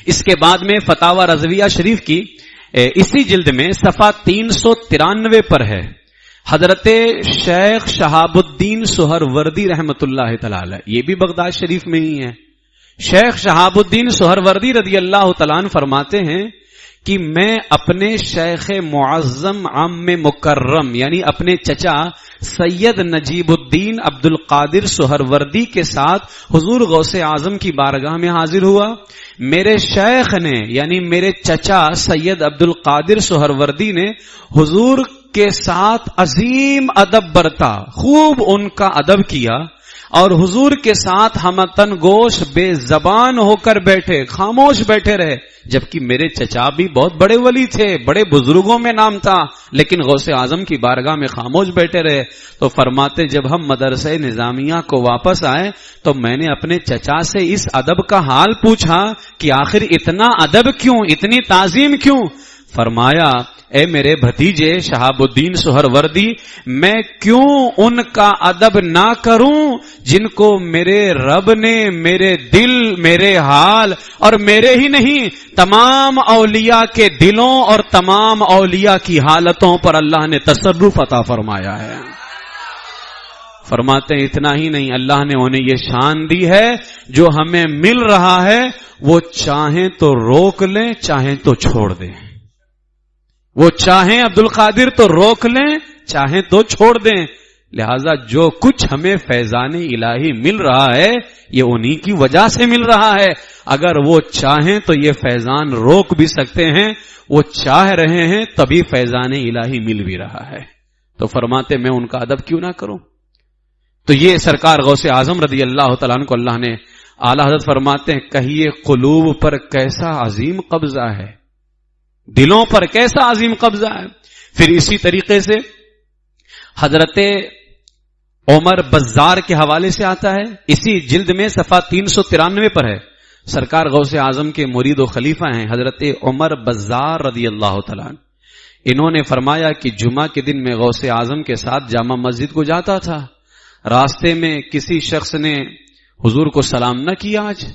اس کے بعد میں فتاوی رضویہ شریف کی اسی جلد میں صفحہ 393 پر ہے، حضرت شیخ شہاب الدین سہروردی رحمت اللہ تعالی، یہ بھی بغداد شریف میں ہی ہے۔ شیخ شہاب الدین سہروردی رضی اللہ تعالیٰ عنہ فرماتے ہیں کہ میں اپنے شیخ معظم عام مکرم یعنی اپنے چچا سید نجیب الدین عبد القادر سہروردی کے ساتھ حضور غوث اعظم کی بارگاہ میں حاضر ہوا۔ میرے شیخ نے یعنی میرے چچا سید عبد القادر سہروردی نے حضور کے ساتھ عظیم ادب برتا، خوب ان کا ادب کیا اور حضور کے ساتھ ہمتن گوش بے زبان ہو کر بیٹھے، خاموش بیٹھے رہے، جبکہ میرے چچا بھی بہت بڑے ولی تھے، بڑے بزرگوں میں نام تھا، لیکن غوث اعظم کی بارگاہ میں خاموش بیٹھے رہے۔ تو فرماتے جب ہم مدرسہ نظامیہ کو واپس آئے تو میں نے اپنے چچا سے اس ادب کا حال پوچھا کہ آخر اتنا ادب کیوں، اتنی تعظیم کیوں؟ فرمایا اے میرے بھتیجے شہاب الدین سہروردی، میں کیوں ان کا ادب نہ کروں جن کو میرے رب نے میرے دل، میرے حال اور میرے ہی نہیں تمام اولیاء کے دلوں اور تمام اولیاء کی حالتوں پر اللہ نے تصرف عطا فرمایا ہے۔ فرماتے ہیں اتنا ہی نہیں، اللہ نے انہیں یہ شان دی ہے جو ہمیں مل رہا ہے وہ چاہیں تو روک لیں چاہیں تو چھوڑ دیں، وہ چاہیں عبد القادر تو روک لیں چاہیں تو چھوڑ دیں۔ لہذا جو کچھ ہمیں فیضان الہی مل رہا ہے یہ انہی کی وجہ سے مل رہا ہے، اگر وہ چاہیں تو یہ فیضان روک بھی سکتے ہیں، وہ چاہ رہے ہیں تبھی فیضان الہی مل بھی رہا ہے۔ تو فرماتے میں ان کا ادب کیوں نہ کروں؟ تو یہ سرکار غوث اعظم رضی اللہ تعالیٰ عنہ کو اللہ نے اعلیٰ حضرت فرماتے ہیں کہیے قلوب پر کیسا عظیم قبضہ ہے، دلوں پر کیسا عظیم قبضہ ہے۔ پھر اسی طریقے سے حضرت عمر بزار کے حوالے سے آتا ہے، اسی جلد میں صفحہ 393 پر ہے، سرکار غوث اعظم کے مرید و خلیفہ ہیں حضرت عمر بزار رضی اللہ تعالیٰ عنہ۔ انہوں نے فرمایا کہ جمعہ کے دن میں غوث اعظم کے ساتھ جامع مسجد کو جاتا تھا، راستے میں کسی شخص نے حضور کو سلام نہ کیا آج،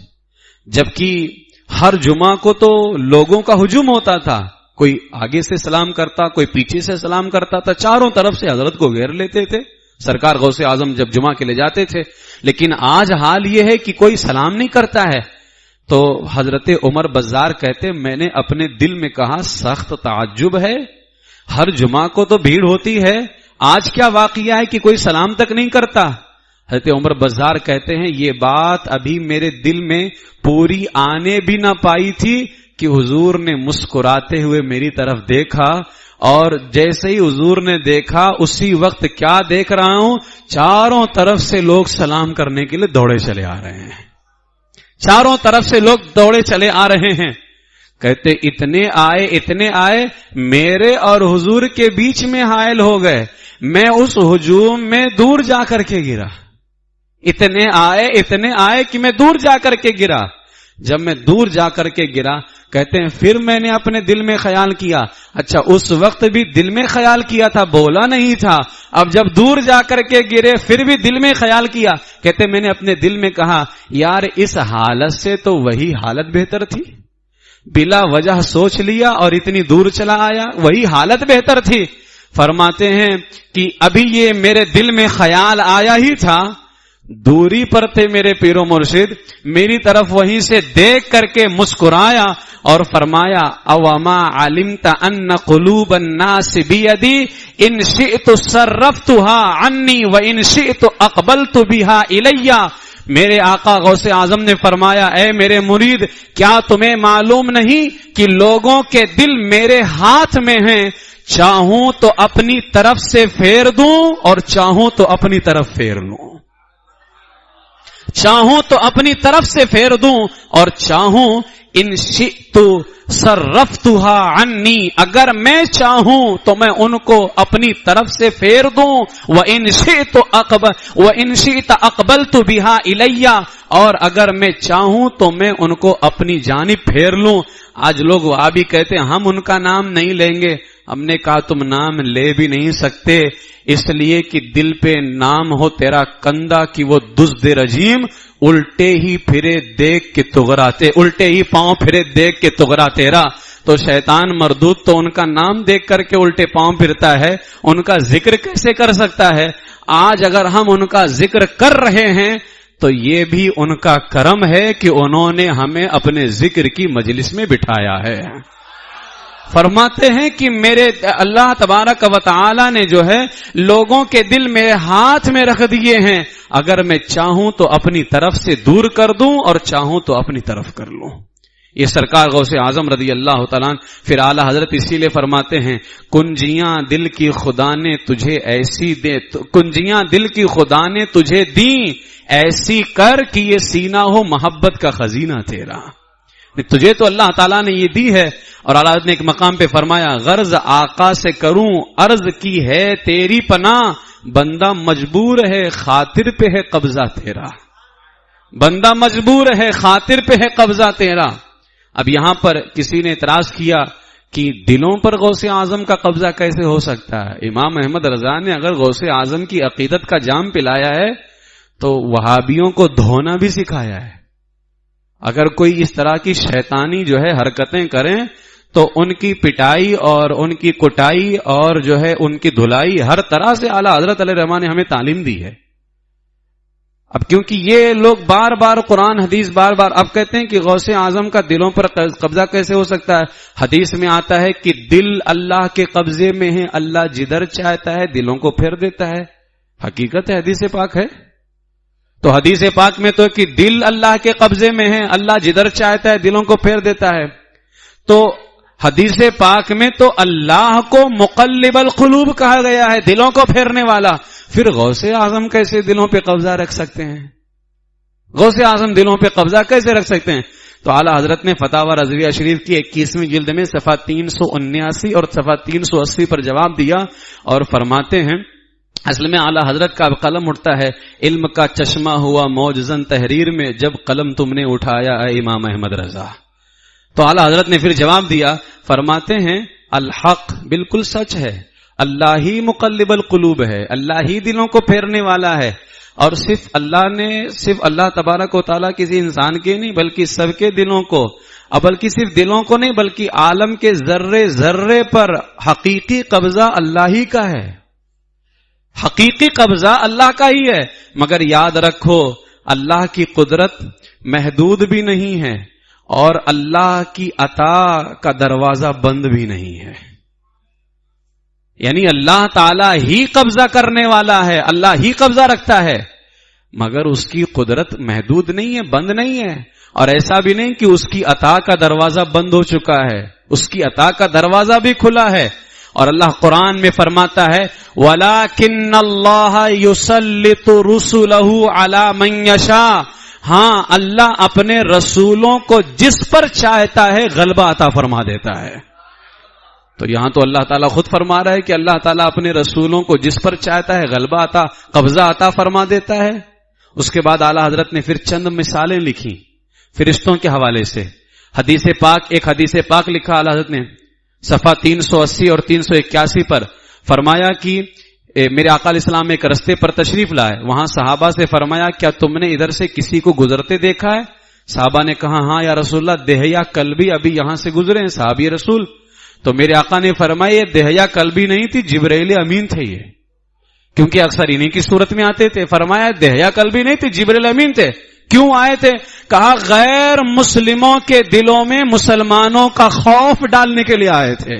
جبکہ ہر جمعہ کو تو لوگوں کا ہجوم ہوتا تھا، کوئی آگے سے سلام کرتا، کوئی پیچھے سے سلام کرتا تھا، چاروں طرف سے حضرت کو گھیر لیتے تھے سرکار غوث اعظم جب جمعہ کے لے جاتے تھے۔ لیکن آج حال یہ ہے کہ کوئی سلام نہیں کرتا ہے۔ تو حضرت عمر بزار کہتے میں نے اپنے دل میں کہا سخت تعجب ہے، ہر جمعہ کو تو بھیڑ ہوتی ہے، آج کیا واقعہ ہے کہ کوئی سلام تک نہیں کرتا؟ حضرت عمر بزار کہتے ہیں یہ بات ابھی میرے دل میں پوری آنے بھی نہ پائی تھی کہ حضور نے مسکراتے ہوئے میری طرف دیکھا، اور جیسے ہی حضور نے دیکھا اسی وقت کیا دیکھ رہا ہوں، چاروں طرف سے لوگ سلام کرنے کے لیے دوڑے چلے آ رہے ہیں، چاروں طرف سے لوگ دوڑے چلے آ رہے ہیں۔ کہتے اتنے آئے میرے اور حضور کے بیچ میں حائل ہو گئے، میں اس ہجوم میں دور جا کر کے گرا، اتنے آئے کہ میں دور جا کر کے گرا۔ جب میں دور جا کر کے گرا کہتے ہیں پھر میں نے اپنے دل میں خیال کیا. اچھا اس وقت بھی دل میں خیال کیا تھا, بولا نہیں تھا. اب جب دور جا کر کے گرے پھر بھی دل میں خیال کیا. کہتے میں نے اپنے دل میں کہا یار اس حالت سے تو وہی حالت بہتر تھی. بلا وجہ سوچ لیا اور اتنی دور چلا آیا, وہی حالت بہتر تھی. فرماتے ہیں کہ ابھی یہ میرے دل میں خیال آیا ہی تھا, دوری پر تھے میرے پیر و مرشد, میری طرف وہیں سے دیکھ کر کے مسکرایا اور فرمایا اوما علمت ان قلوب الناس بیدی ان شئت صرفتها عنی وان شئت اقبلت بها الی. میرے آقا غوث اعظم نے فرمایا اے میرے مرید کیا تمہیں معلوم نہیں کہ لوگوں کے دل میرے ہاتھ میں ہیں, چاہوں تو اپنی طرف سے پھیر دوں اور چاہوں تو اپنی طرف پھیر لوں, چاہوں تو اپنی طرف سے پھیر دوں اور چاہوں ان شئت صرفتها عنی, اگر میں چاہوں تو میں ان کو اپنی طرف سے پھیر دوں. وان شئت اقبلت بها الی, اور اگر میں چاہوں تو میں ان کو اپنی جانب پھیر لوں. آج لوگ وہ بھی کہتے ہیں ہم ان کا نام نہیں لیں گے. ہم نے کہا تم نام لے بھی نہیں سکتے اس لیے کہ دل پہ نام ہو تیرا کندھا کہ وہ دزد رجیم الٹے ہی پھرے دیکھ کے تغراتے, الٹے ہی پاؤں پھرے دیکھ کے تغرا تیرا. تو شیطان مردود تو ان کا نام دیکھ کر کے الٹے پاؤں پھرتا ہے, ان کا ذکر کیسے کر سکتا ہے؟ آج اگر ہم ان کا ذکر کر رہے ہیں تو یہ بھی ان کا کرم ہے کہ انہوں نے ہمیں اپنے ذکر کی مجلس میں بٹھایا ہے. فرماتے ہیں کہ میرے اللہ تبارک و تعالی نے جو ہے لوگوں کے دل میرے ہاتھ میں رکھ دیے ہیں, اگر میں چاہوں تو اپنی طرف سے دور کر دوں اور چاہوں تو اپنی طرف کر لوں. یہ سرکار غوث اعظم رضی اللہ تعالیٰ پھر اعلی حضرت اسی لیے فرماتے ہیں کنجیاں دل کی خدا نے تجھے ایسی دے, کنجیاں دل کی خدا نے تجھے دیں ایسی کر کہ یہ سینہ ہو محبت کا خزینہ تیرا. تجھے تو اللہ تعالیٰ نے یہ دی ہے. اور اعلیٰ حضرت نے ایک مقام پہ فرمایا غرض آقا سے کروں عرض کی ہے تیری پناہ, بندہ مجبور ہے خاطر پہ ہے قبضہ تیرا, بندہ مجبور ہے خاطر پہ ہے قبضہ تیرا. اب یہاں پر کسی نے اعتراض کیا کہ دلوں پر غوث اعظم کا قبضہ کیسے ہو سکتا ہے؟ امام احمد رضا نے اگر غوث اعظم کی عقیدت کا جام پلایا ہے تو وہابیوں کو دھونا بھی سکھایا ہے. اگر کوئی اس طرح کی شیطانی جو ہے حرکتیں کریں تو ان کی پٹائی اور ان کی کٹائی اور جو ہے ان کی دھلائی ہر طرح سے اعلیٰ حضرت علیہ الرحمٰن نے ہمیں تعلیم دی ہے. اب کیونکہ یہ لوگ بار بار قرآن حدیث بار بار اب کہتے ہیں کہ غوث اعظم کا دلوں پر قبضہ کیسے ہو سکتا ہے؟ حدیث میں آتا ہے کہ دل اللہ کے قبضے میں ہے, اللہ جدھر چاہتا ہے دلوں کو پھیر دیتا ہے. حقیقت ہے, حدیث پاک ہے. تو حدیث پاک میں تو کہ دل اللہ کے قبضے میں ہے, اللہ جدھر چاہتا ہے دلوں کو پھیر دیتا ہے. تو حدیث پاک میں تو اللہ کو مقلب القلوب کہا گیا ہے, دلوں کو پھیرنے والا. پھر غوث اعظم کیسے دلوں پہ قبضہ رکھ سکتے ہیں؟ غوث اعظم دلوں پہ قبضہ کیسے رکھ سکتے ہیں؟ تو اعلیٰ حضرت نے فتاوی رضویہ شریف کی 21ویں جلد میں صفحہ 379 اور صفحہ 380 پر جواب دیا اور فرماتے ہیں اصل میں اعلیٰ حضرت کا قلم اٹھتا ہے علم کا چشمہ ہوا موجزن تحریر میں جب قلم تم نے اٹھایا اے امام احمد رضا. تو اعلیٰ حضرت نے پھر جواب دیا, فرماتے ہیں الحق بالکل سچ ہے, اللہ ہی مقلب القلوب ہے, اللہ ہی دلوں کو پھیرنے والا ہے. اور صرف اللہ تبارک و تعالیٰ کسی انسان کے نہیں بلکہ سب کے دلوں کو, اب بلکہ صرف دلوں کو نہیں بلکہ عالم کے ذرے ذرے پر حقیقی قبضہ اللہ ہی کا ہے, حقیقی قبضہ اللہ کا ہی ہے. مگر یاد رکھو اللہ کی قدرت محدود بھی نہیں ہے اور اللہ کی عطا کا دروازہ بند بھی نہیں ہے. یعنی اللہ تعالیٰ ہی قبضہ کرنے والا ہے, اللہ ہی قبضہ رکھتا ہے, مگر اس کی قدرت محدود نہیں ہے, بند نہیں ہے. اور ایسا بھی نہیں کہ اس کی عطا کا دروازہ بند ہو چکا ہے, اس کی عطا کا دروازہ بھی کھلا ہے. اور اللہ قرآن میں فرماتا ہے وَلَكِنَّ اللَّهَ يُسَلِّطُ رُسُلَهُ عَلَى مَن يَشَاءُ, ہاں اللہ اپنے رسولوں کو جس پر چاہتا ہے غلبہ عطا فرما دیتا ہے. تو یہاں تو اللہ تعالیٰ خود فرما رہا ہے کہ اللہ تعالیٰ اپنے رسولوں کو جس پر چاہتا ہے غلبہ عطا قبضہ عطا فرما دیتا ہے. اس کے بعد اعلیٰ حضرت نے پھر چند مثالیں لکھی فرشتوں کے حوالے سے. حدیث پاک، ایک حدیث پاک لکھا اعلیٰ حضرت نے صفحہ 380 اور 381 پر، فرمایا کہ میرے آقا علیہ السلام ایک رستے پر تشریف لائے، وہاں صحابہ سے فرمایا کیا تم نے ادھر سے کسی کو گزرتے دیکھا ہے؟ صحابہ نے کہا ہاں یا رسول اللہ، دہیا کلبی ابھی یہاں سے گزرے ہیں صحابی رسول۔ تو میرے آقا نے فرمایا یہ دہیا کلبی نہیں تھی، جبرائیل امین تھے یہ، کیونکہ اکثر انہی کی صورت میں آتے تھے۔ فرمایا دہیا کلبی نہیں تھی، جبرائیل امین تھے۔ کیوں آئے تھے؟ کہا غیر مسلموں کے دلوں میں مسلمانوں کا خوف ڈالنے کے لیے آئے تھے۔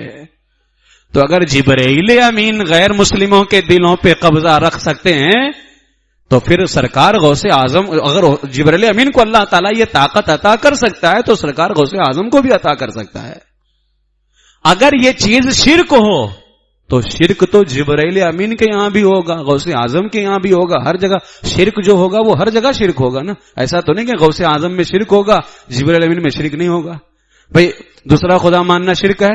تو اگر جبرائیل امین غیر مسلموں کے دلوں پہ قبضہ رکھ سکتے ہیں تو پھر سرکار غوث اعظم، اگر جبرائیل امین کو اللہ تعالیٰ یہ طاقت عطا کر سکتا ہے تو سرکار غوث اعظم کو بھی عطا کر سکتا ہے۔ اگر یہ چیز شرک ہو تو شرک تو جبرائیل امین کے یہاں بھی ہوگا، غوث اعظم کے یہاں بھی ہوگا، ہر جگہ شرک جو ہوگا وہ ہر جگہ شرک ہوگا نا۔ ایسا تو نہیں کہ غوث اعظم میں شرک ہوگا جبرائیل امین میں شرک نہیں ہوگا۔ بھئی دوسرا خدا ماننا شرک ہے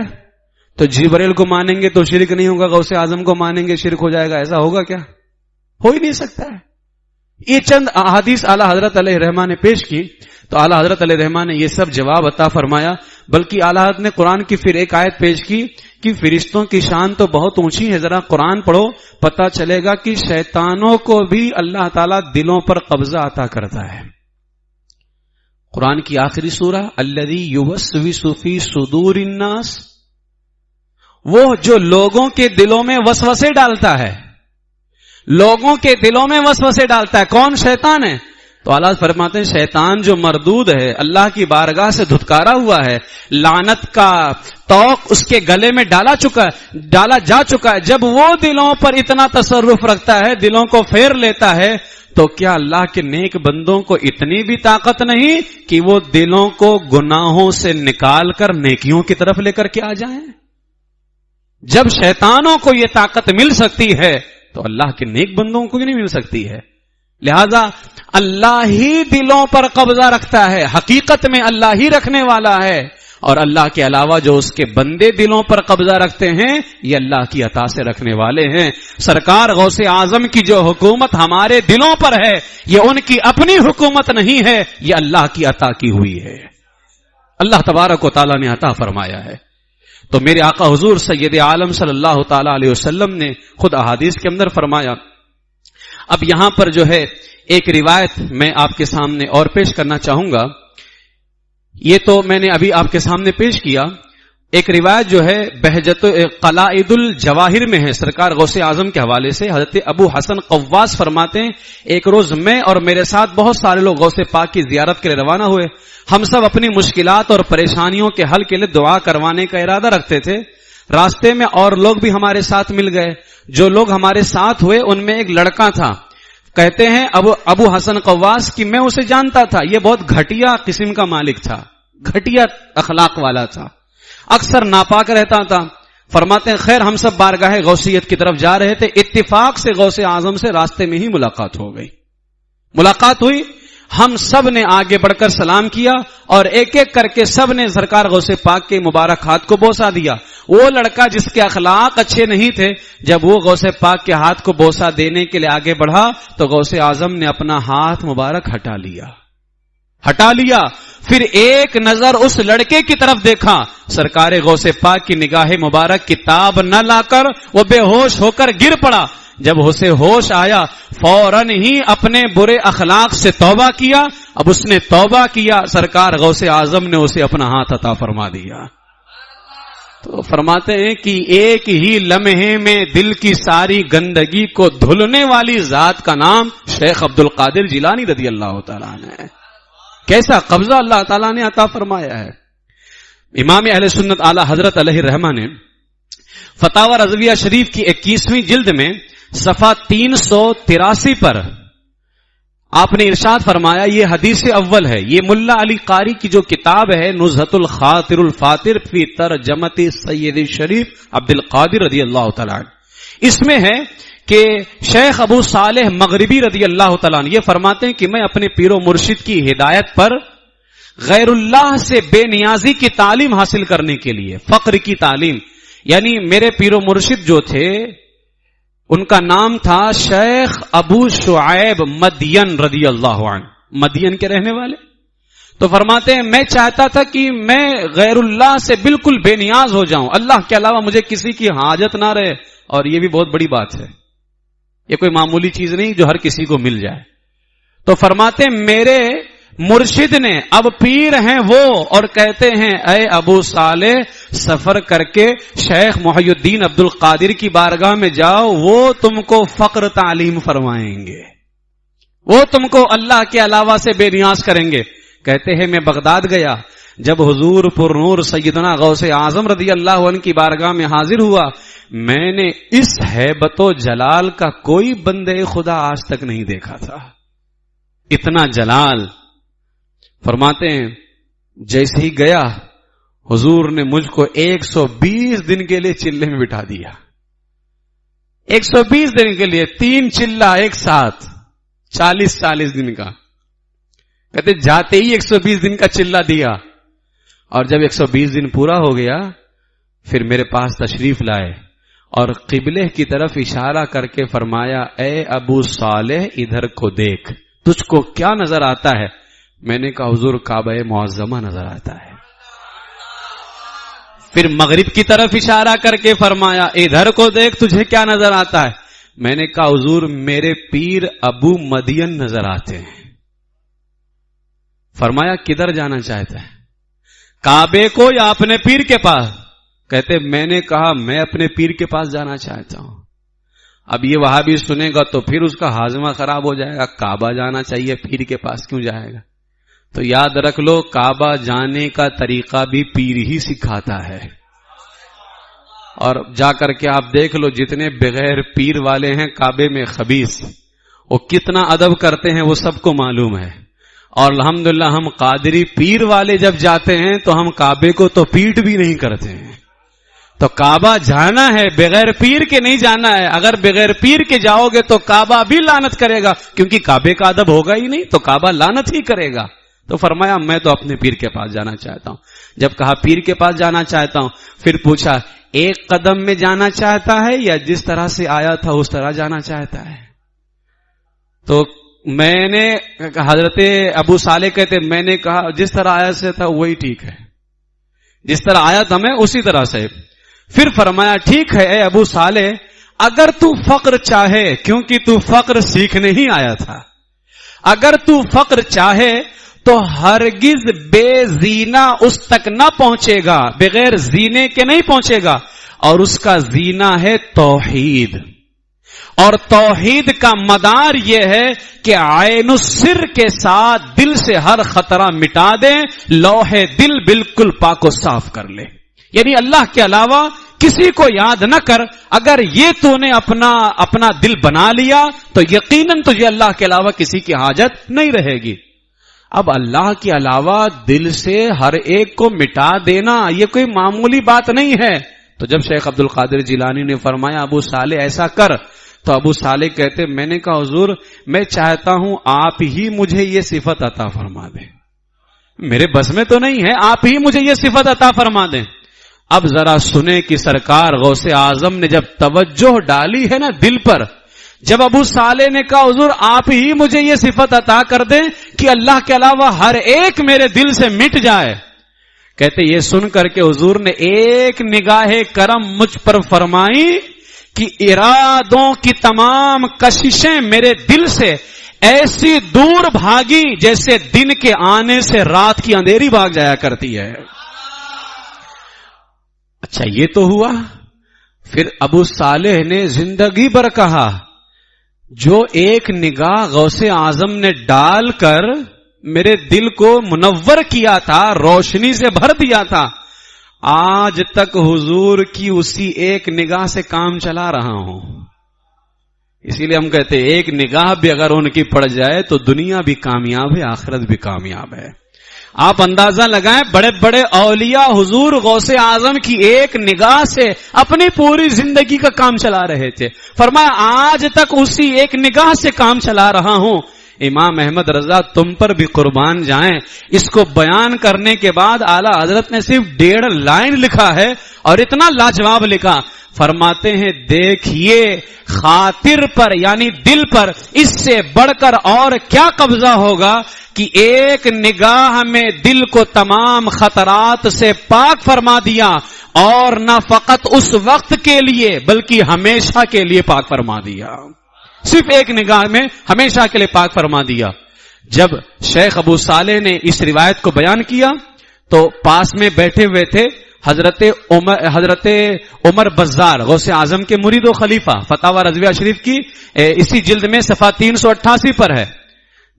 تو جبرائیل کو مانیں گے تو شرک نہیں ہوگا، غوث اعظم کو مانیں گے شرک ہو جائے گا، ایسا ہوگا کیا؟ ہو ہی نہیں سکتا ہے۔ یہ چند احادیث اعلیٰ حضرت علیہ رحمٰ نے پیش کی تو اعلیٰ حضرت علیہ رحمٰ نے یہ سب جواب عطا فرمایا، بلکہ اعلیٰ حضرت نے قرآن کی پھر ایک آیت پیش کی کہ فرشتوں کی شان تو بہت اونچی ہے، ذرا قرآن پڑھو پتہ چلے گا کہ شیطانوں کو بھی اللہ تعالیٰ دلوں پر قبضہ عطا کرتا ہے۔ قرآن کی آخری سورہ الذی یوسوس فی صدور الناس، وہ جو لوگوں کے دلوں میں وسوسے ڈالتا ہے، لوگوں کے دلوں میں وسوسے ڈالتا ہے۔ کون؟ شیطان ہے۔ تو اللہ فرماتے ہیں شیطان جو مردود ہے، اللہ کی بارگاہ سے دھتکارا ہوا ہے، لعنت کا توق اس کے گلے میں ڈالا جا چکا ہے، جب وہ دلوں پر اتنا تصرف رکھتا ہے، دلوں کو پھیر لیتا ہے، تو کیا اللہ کے نیک بندوں کو اتنی بھی طاقت نہیں کہ وہ دلوں کو گناہوں سے نکال کر نیکیوں کی طرف لے کر کے آ جائیں؟ جب شیطانوں کو یہ طاقت مل سکتی ہے تو اللہ کے نیک بندوں کو نہیں مل سکتی ہے۔ لہذا اللہ ہی دلوں پر قبضہ رکھتا ہے، حقیقت میں اللہ ہی رکھنے والا ہے، اور اللہ کے علاوہ جو اس کے بندے دلوں پر قبضہ رکھتے ہیں یہ اللہ کی عطا سے رکھنے والے ہیں۔ سرکار غوث اعظم کی جو حکومت ہمارے دلوں پر ہے یہ ان کی اپنی حکومت نہیں ہے، یہ اللہ کی عطا کی ہوئی ہے، اللہ تبارک و تعالیٰ نے عطا فرمایا ہے۔ تو میرے آقا حضور سید عالم صلی اللہ تعالی علیہ وسلم نے خود احادیث کے اندر فرمایا۔ اب یہاں پر جو ہے ایک روایت میں آپ کے سامنے اور پیش کرنا چاہوں گا، یہ تو میں نے ابھی آپ کے سامنے پیش کیا۔ ایک روایت جو ہے بہجت قلائد الجواہر میں ہے، سرکار غوث اعظم کے حوالے سے حضرت ابو حسن قواس فرماتے ہیں ایک روز میں اور میرے ساتھ بہت سارے لوگ غوث پاک کی زیارت کے لیے روانہ ہوئے۔ ہم سب اپنی مشکلات اور پریشانیوں کے حل کے لیے دعا کروانے کا ارادہ رکھتے تھے۔ راستے میں اور لوگ بھی ہمارے ساتھ مل گئے۔ جو لوگ ہمارے ساتھ ہوئے ان میں ایک لڑکا تھا، کہتے ہیں ابو حسن قواس کی میں اسے جانتا تھا، یہ بہت گھٹیا قسم کا مالک تھا، گھٹیا اخلاق والا تھا، اکثر ناپاک رہتا تھا۔ فرماتے ہیں خیر ہم سب بارگاہ غوثیت کی طرف جا رہے تھے، اتفاق سے غوث اعظم سے راستے میں ہی ملاقات ہو گئی۔ ملاقات ہوئی، ہم سب نے آگے بڑھ کر سلام کیا اور ایک ایک کر کے سب نے سرکار غوث پاک کے مبارک ہاتھ کو بوسہ دیا۔ وہ لڑکا جس کے اخلاق اچھے نہیں تھے، جب وہ غوث پاک کے ہاتھ کو بوسہ دینے کے لیے آگے بڑھا تو غوث اعظم نے اپنا ہاتھ مبارک ہٹا لیا، پھر ایک نظر اس لڑکے کی طرف دیکھا، سرکار غوث پاک کی نگاہ مبارک کتاب نہ لا کر وہ بے ہوش ہو کر گر پڑا۔ جب اسے ہوش آیا فوراً ہی اپنے برے اخلاق سے توبہ کیا۔ اب اس نے توبہ کیا، سرکار غوث اعظم نے اسے اپنا ہاتھ عطا فرما دیا۔ تو فرماتے ہیں کہ ایک ہی لمحے میں دل کی ساری گندگی کو دھلنے والی ذات کا نام شیخ عبد القادر جیلانی رضی اللہ تعالیٰ عنہ ہے۔ کیسا قبضہ اللہ تعالیٰ نے عطا فرمایا ہے۔ امام اہل سنت اعلی حضرت علیہ رحمہ نے فتاوی رضویہ شریف کی 21ویں جلد میں صفحہ 383 پر آپ نے ارشاد فرمایا، یہ حدیث اول ہے، یہ ملا علی قاری کی جو کتاب ہے نزہۃ الخاطر الفاتر فی ترجمۃ سید شریف عبد القادر رضی اللہ تعالیٰ عنہ، اس میں ہے کہ شیخ ابو صالح مغربی رضی اللہ تعالیٰ عنہ یہ فرماتے ہیں کہ میں اپنے پیر و مرشد کی ہدایت پر غیر اللہ سے بے نیازی کی تعلیم حاصل کرنے کے لیے، فقر کی تعلیم، یعنی میرے پیر و مرشد جو تھے ان کا نام تھا شیخ ابو شعیب مدین رضی اللہ عنہ، مدین کے رہنے والے۔ تو فرماتے ہیں میں چاہتا تھا کہ میں غیر اللہ سے بالکل بے نیاز ہو جاؤں، اللہ کے علاوہ مجھے کسی کی حاجت نہ رہے. اور یہ بھی بہت بڑی بات ہے، یہ کوئی معمولی چیز نہیں جو ہر کسی کو مل جائے. تو فرماتے ہیں میرے مرشد نے، اب پیر ہیں وہ، اور کہتے ہیں اے ابو صالح سفر کر کے شیخ محی الدین عبد القادر کی بارگاہ میں جاؤ، وہ تم کو فقر تعلیم فرمائیں گے، وہ تم کو اللہ کے علاوہ سے بے نیاز کریں گے. کہتے ہیں میں بغداد گیا، جب حضور پر نور سیدنا غوث اعظم رضی اللہ عنہ کی بارگاہ میں حاضر ہوا، میں نے اس ہیبت و جلال کا کوئی بندے خدا آج تک نہیں دیکھا تھا، اتنا جلال. فرماتے ہیں جیسے ہی گیا حضور نے مجھ کو 120 دن کے لیے چلے میں بٹھا دیا. 120 دن کے لیے 3 چلہ ایک ساتھ، 40 دن کا. کہتے جاتے ہی 120 دن کا چلہ دیا، اور جب 120 دن پورا ہو گیا پھر میرے پاس تشریف لائے اور قبلے کی طرف اشارہ کر کے فرمایا اے ابو صالح ادھر کو دیکھ، تجھ کو کیا نظر آتا ہے؟ میں نے کہا حضور کعبہ معظمہ نظر آتا ہے. پھر مغرب کی طرف اشارہ کر کے فرمایا ادھر کو دیکھ، تجھے کیا نظر آتا ہے؟ میں نے کہا حضور میرے پیر ابو مدین نظر آتے ہیں. فرمایا کدھر جانا چاہتا ہے، کعبے کو یا اپنے پیر کے پاس؟ کہتے میں نے کہا میں اپنے پیر کے پاس جانا چاہتا ہوں. اب یہ وہابی سنے گا تو پھر اس کا ہاضمہ خراب ہو جائے گا، کعبہ جانا چاہیے پیر کے پاس کیوں جائے گا؟ تو یاد رکھ لو کعبہ جانے کا طریقہ بھی پیر ہی سکھاتا ہے. اور جا کر کے آپ دیکھ لو جتنے بغیر پیر والے ہیں کعبے میں خبیث، وہ کتنا ادب کرتے ہیں وہ سب کو معلوم ہے. اور الحمدللہ ہم قادری پیر والے جب جاتے ہیں تو ہم کعبے کو تو پیٹ بھی نہیں کرتے ہیں. تو کعبہ جانا ہے، بغیر پیر کے نہیں جانا ہے. اگر بغیر پیر کے جاؤ گے تو کعبہ بھی لعنت کرے گا، کیونکہ کعبے کا ادب ہوگا ہی نہیں تو کعبہ لعنت ہی کرے گا. تو فرمایا میں تو اپنے پیر کے پاس جانا چاہتا ہوں. جب کہا پیر کے پاس جانا چاہتا ہوں، پھر پوچھا ایک قدم میں جانا چاہتا ہے یا جس طرح سے آیا تھا اس طرح جانا چاہتا ہے؟ تو میں نے حضرت ابو صالح کہتے میں نے کہا جس طرح آیا سے تھا وہی ٹھیک ہے، جس طرح آیا تھا میں اسی طرح سے. پھر فرمایا ٹھیک ہے اے ابو صالح اگر تو فقر چاہے، کیونکہ تو فقر سیکھنے ہی آیا تھا، اگر تو فقر چاہے تو ہرگز بے زینہ اس تک نہ پہنچے گا، بغیر زینے کے نہیں پہنچے گا. اور اس کا زینہ ہے توحید، اور توحید کا مدار یہ ہے کہ عین السر کے ساتھ دل سے ہر خطرہ مٹا دیں، لوح دل بالکل پاک و صاف کر لے. یعنی اللہ کے علاوہ کسی کو یاد نہ کر. اگر یہ تو نے اپنا دل بنا لیا تو یقیناً تجھے اللہ کے علاوہ کسی کی حاجت نہیں رہے گی. اب اللہ کے علاوہ دل سے ہر ایک کو مٹا دینا یہ کوئی معمولی بات نہیں ہے. تو جب شیخ عبد القادر جیلانی نے فرمایا ابو صالح ایسا کر، تو ابو صالح کہتے میں نے کہا حضور میں چاہتا ہوں آپ ہی مجھے یہ صفت عطا فرما دیں، میرے بس میں تو نہیں ہے، آپ ہی مجھے یہ صفت عطا فرما دیں. اب ذرا سنیں کہ سرکار غوث اعظم نے جب توجہ ڈالی ہے نا دل پر، جب ابو صالح نے کہا حضور آپ ہی مجھے یہ صفت عطا کر دیں کہ اللہ کے علاوہ ہر ایک میرے دل سے مٹ جائے، کہتے یہ سن کر کے حضور نے ایک نگاہ کرم مجھ پر فرمائی کہ ارادوں کی تمام کششیں میرے دل سے ایسی دور بھاگی جیسے دن کے آنے سے رات کی اندھیری بھاگ جایا کرتی ہے. اچھا یہ تو ہوا. پھر ابو صالح نے زندگی بھر کہا جو ایک نگاہ غوث اعظم نے ڈال کر میرے دل کو منور کیا تھا، روشنی سے بھر دیا تھا، آج تک حضور کی اسی ایک نگاہ سے کام چلا رہا ہوں. اسی لیے ہم کہتے ہیں ایک نگاہ بھی اگر ان کی پڑ جائے تو دنیا بھی کامیاب ہے، آخرت بھی کامیاب ہے. آپ اندازہ لگائیں بڑے بڑے اولیاء حضور غوث اعظم کی ایک نگاہ سے اپنی پوری زندگی کا کام چلا رہے تھے. فرمایا آج تک اسی ایک نگاہ سے کام چلا رہا ہوں. امام احمد رضا تم پر بھی قربان جائیں. اس کو بیان کرنے کے بعد اعلی حضرت نے صرف 1.5 لائن لکھا ہے اور اتنا لاجواب لکھا. فرماتے ہیں دیکھیے خاطر پر یعنی دل پر اس سے بڑھ کر اور کیا قبضہ ہوگا کہ ایک نگاہ میں دل کو تمام خطرات سے پاک فرما دیا اور نہ فقط اس وقت کے لیے بلکہ ہمیشہ کے لیے پاک فرما دیا. صرف ایک نگاہ میں ہمیشہ کے لیے پاک فرما دیا. جب شیخ ابو صالح نے اس روایت کو بیان کیا تو پاس میں بیٹھے ہوئے تھے حضرت عمر بزار غوث اعظم کے مرید و خلیفہ. فتاوی رضویہ شریف کی اسی جلد میں صفحہ 388 پر ہے.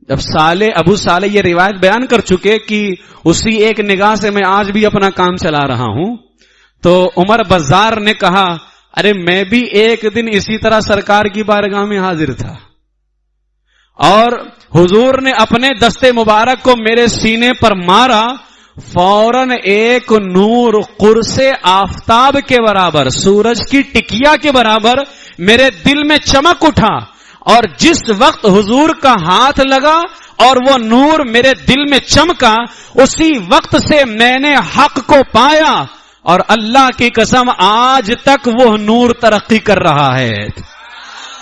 جب ابو صالح یہ روایت بیان کر چکے کہ اسی ایک نگاہ سے میں آج بھی اپنا کام چلا رہا ہوں, تو عمر بزار نے کہا ارے میں بھی ایک دن اسی طرح سرکار کی بارگاہ میں حاضر تھا اور حضور نے اپنے دستے مبارک کو میرے سینے پر مارا, فوراً ایک نور قرص آفتاب کے برابر سورج کی ٹکیا کے برابر میرے دل میں چمک اٹھا, اور جس وقت حضور کا ہاتھ لگا اور وہ نور میرے دل میں چمکا اسی وقت سے میں نے حق کو پایا, اور اللہ کی قسم آج تک وہ نور ترقی کر رہا ہے.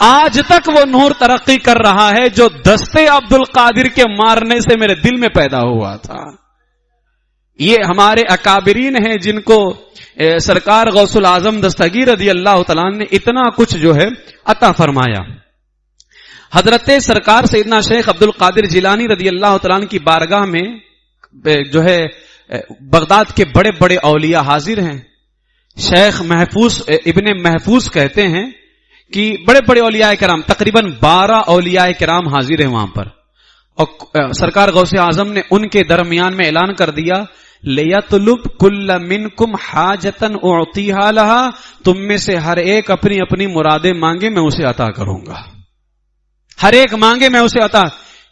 آج تک وہ نور ترقی کر رہا ہے جو دستے عبد القادر کے مارنے سے میرے دل میں پیدا ہوا تھا. یہ ہمارے اکابرین ہیں جن کو سرکار غوث العظم دستگیر رضی اللہ تعالیٰ نے اتنا کچھ جو ہے عطا فرمایا. حضرت سرکار سیدنا شیخ عبد القادر جیلانی رضی اللہ تعالیٰ کی بارگاہ میں جو ہے بغداد کے بڑے بڑے اولیاء حاضر ہیں. شیخ محفوظ ابن محفوظ کہتے ہیں کہ بڑے بڑے اولیاء کرام تقریباً 12 اولیاء کرام حاضر ہیں وہاں پر, اور سرکار غوث اعظم نے ان کے درمیان میں اعلان کر دیا لِيَطْلُبْ كُلَّ مِنْكُمْ حَاجَةً أُعْطِيهَا لَهَا, تم میں سے ہر ایک اپنی اپنی مرادیں مانگے میں اسے عطا کروں گا. ہر ایک مانگے میں اسے عطا.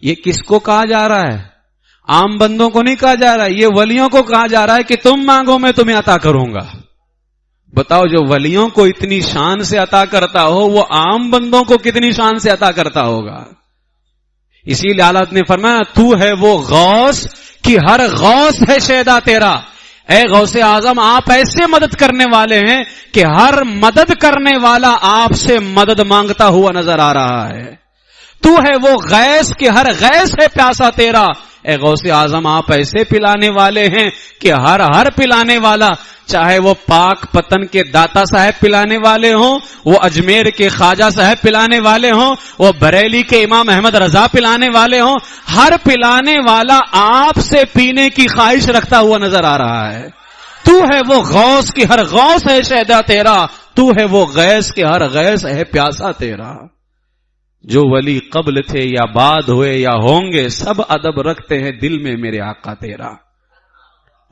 یہ کس کو کہا جا رہا ہے؟ عام بندوں کو نہیں کہا جا رہا ہے, یہ ولیوں کو کہا جا رہا ہے کہ تم مانگو میں تمہیں عطا کروں گا. بتاؤ جو ولیوں کو اتنی شان سے عطا کرتا ہو وہ عام بندوں کو کتنی شان سے عطا کرتا ہوگا. اسی لیے اللہ نے فرمایا تو ہے وہ غوث کہ ہر غوث ہے شیدا تیرا. اے غوث اعظم آپ ایسے مدد کرنے والے ہیں کہ ہر مدد کرنے والا آپ سے مدد مانگتا ہوا نظر آ رہا ہے. تو ہے وہ غیث کہ ہر غیث ہے پیاسا تیرا. اے غوث اعظم آپ ایسے پلانے والے ہیں کہ ہر پلانے والا, چاہے وہ پاک پتن کے داتا صاحب پلانے والے ہوں, وہ اجمیر کے خواجہ صاحب پلانے والے ہوں, وہ بریلی کے امام احمد رضا پلانے والے ہوں, ہر پلانے والا آپ سے پینے کی خواہش رکھتا ہوا نظر آ رہا ہے. تو ہے وہ غوث کہ ہر غوث ہے شیدا تیرا. تو ہے وہ غیث کہ ہر غیث ہے پیاسا تیرا. جو ولی قبل تھے یا بعد ہوئے یا ہوں گے سب ادب رکھتے ہیں دل میں میرے آقا تیرا.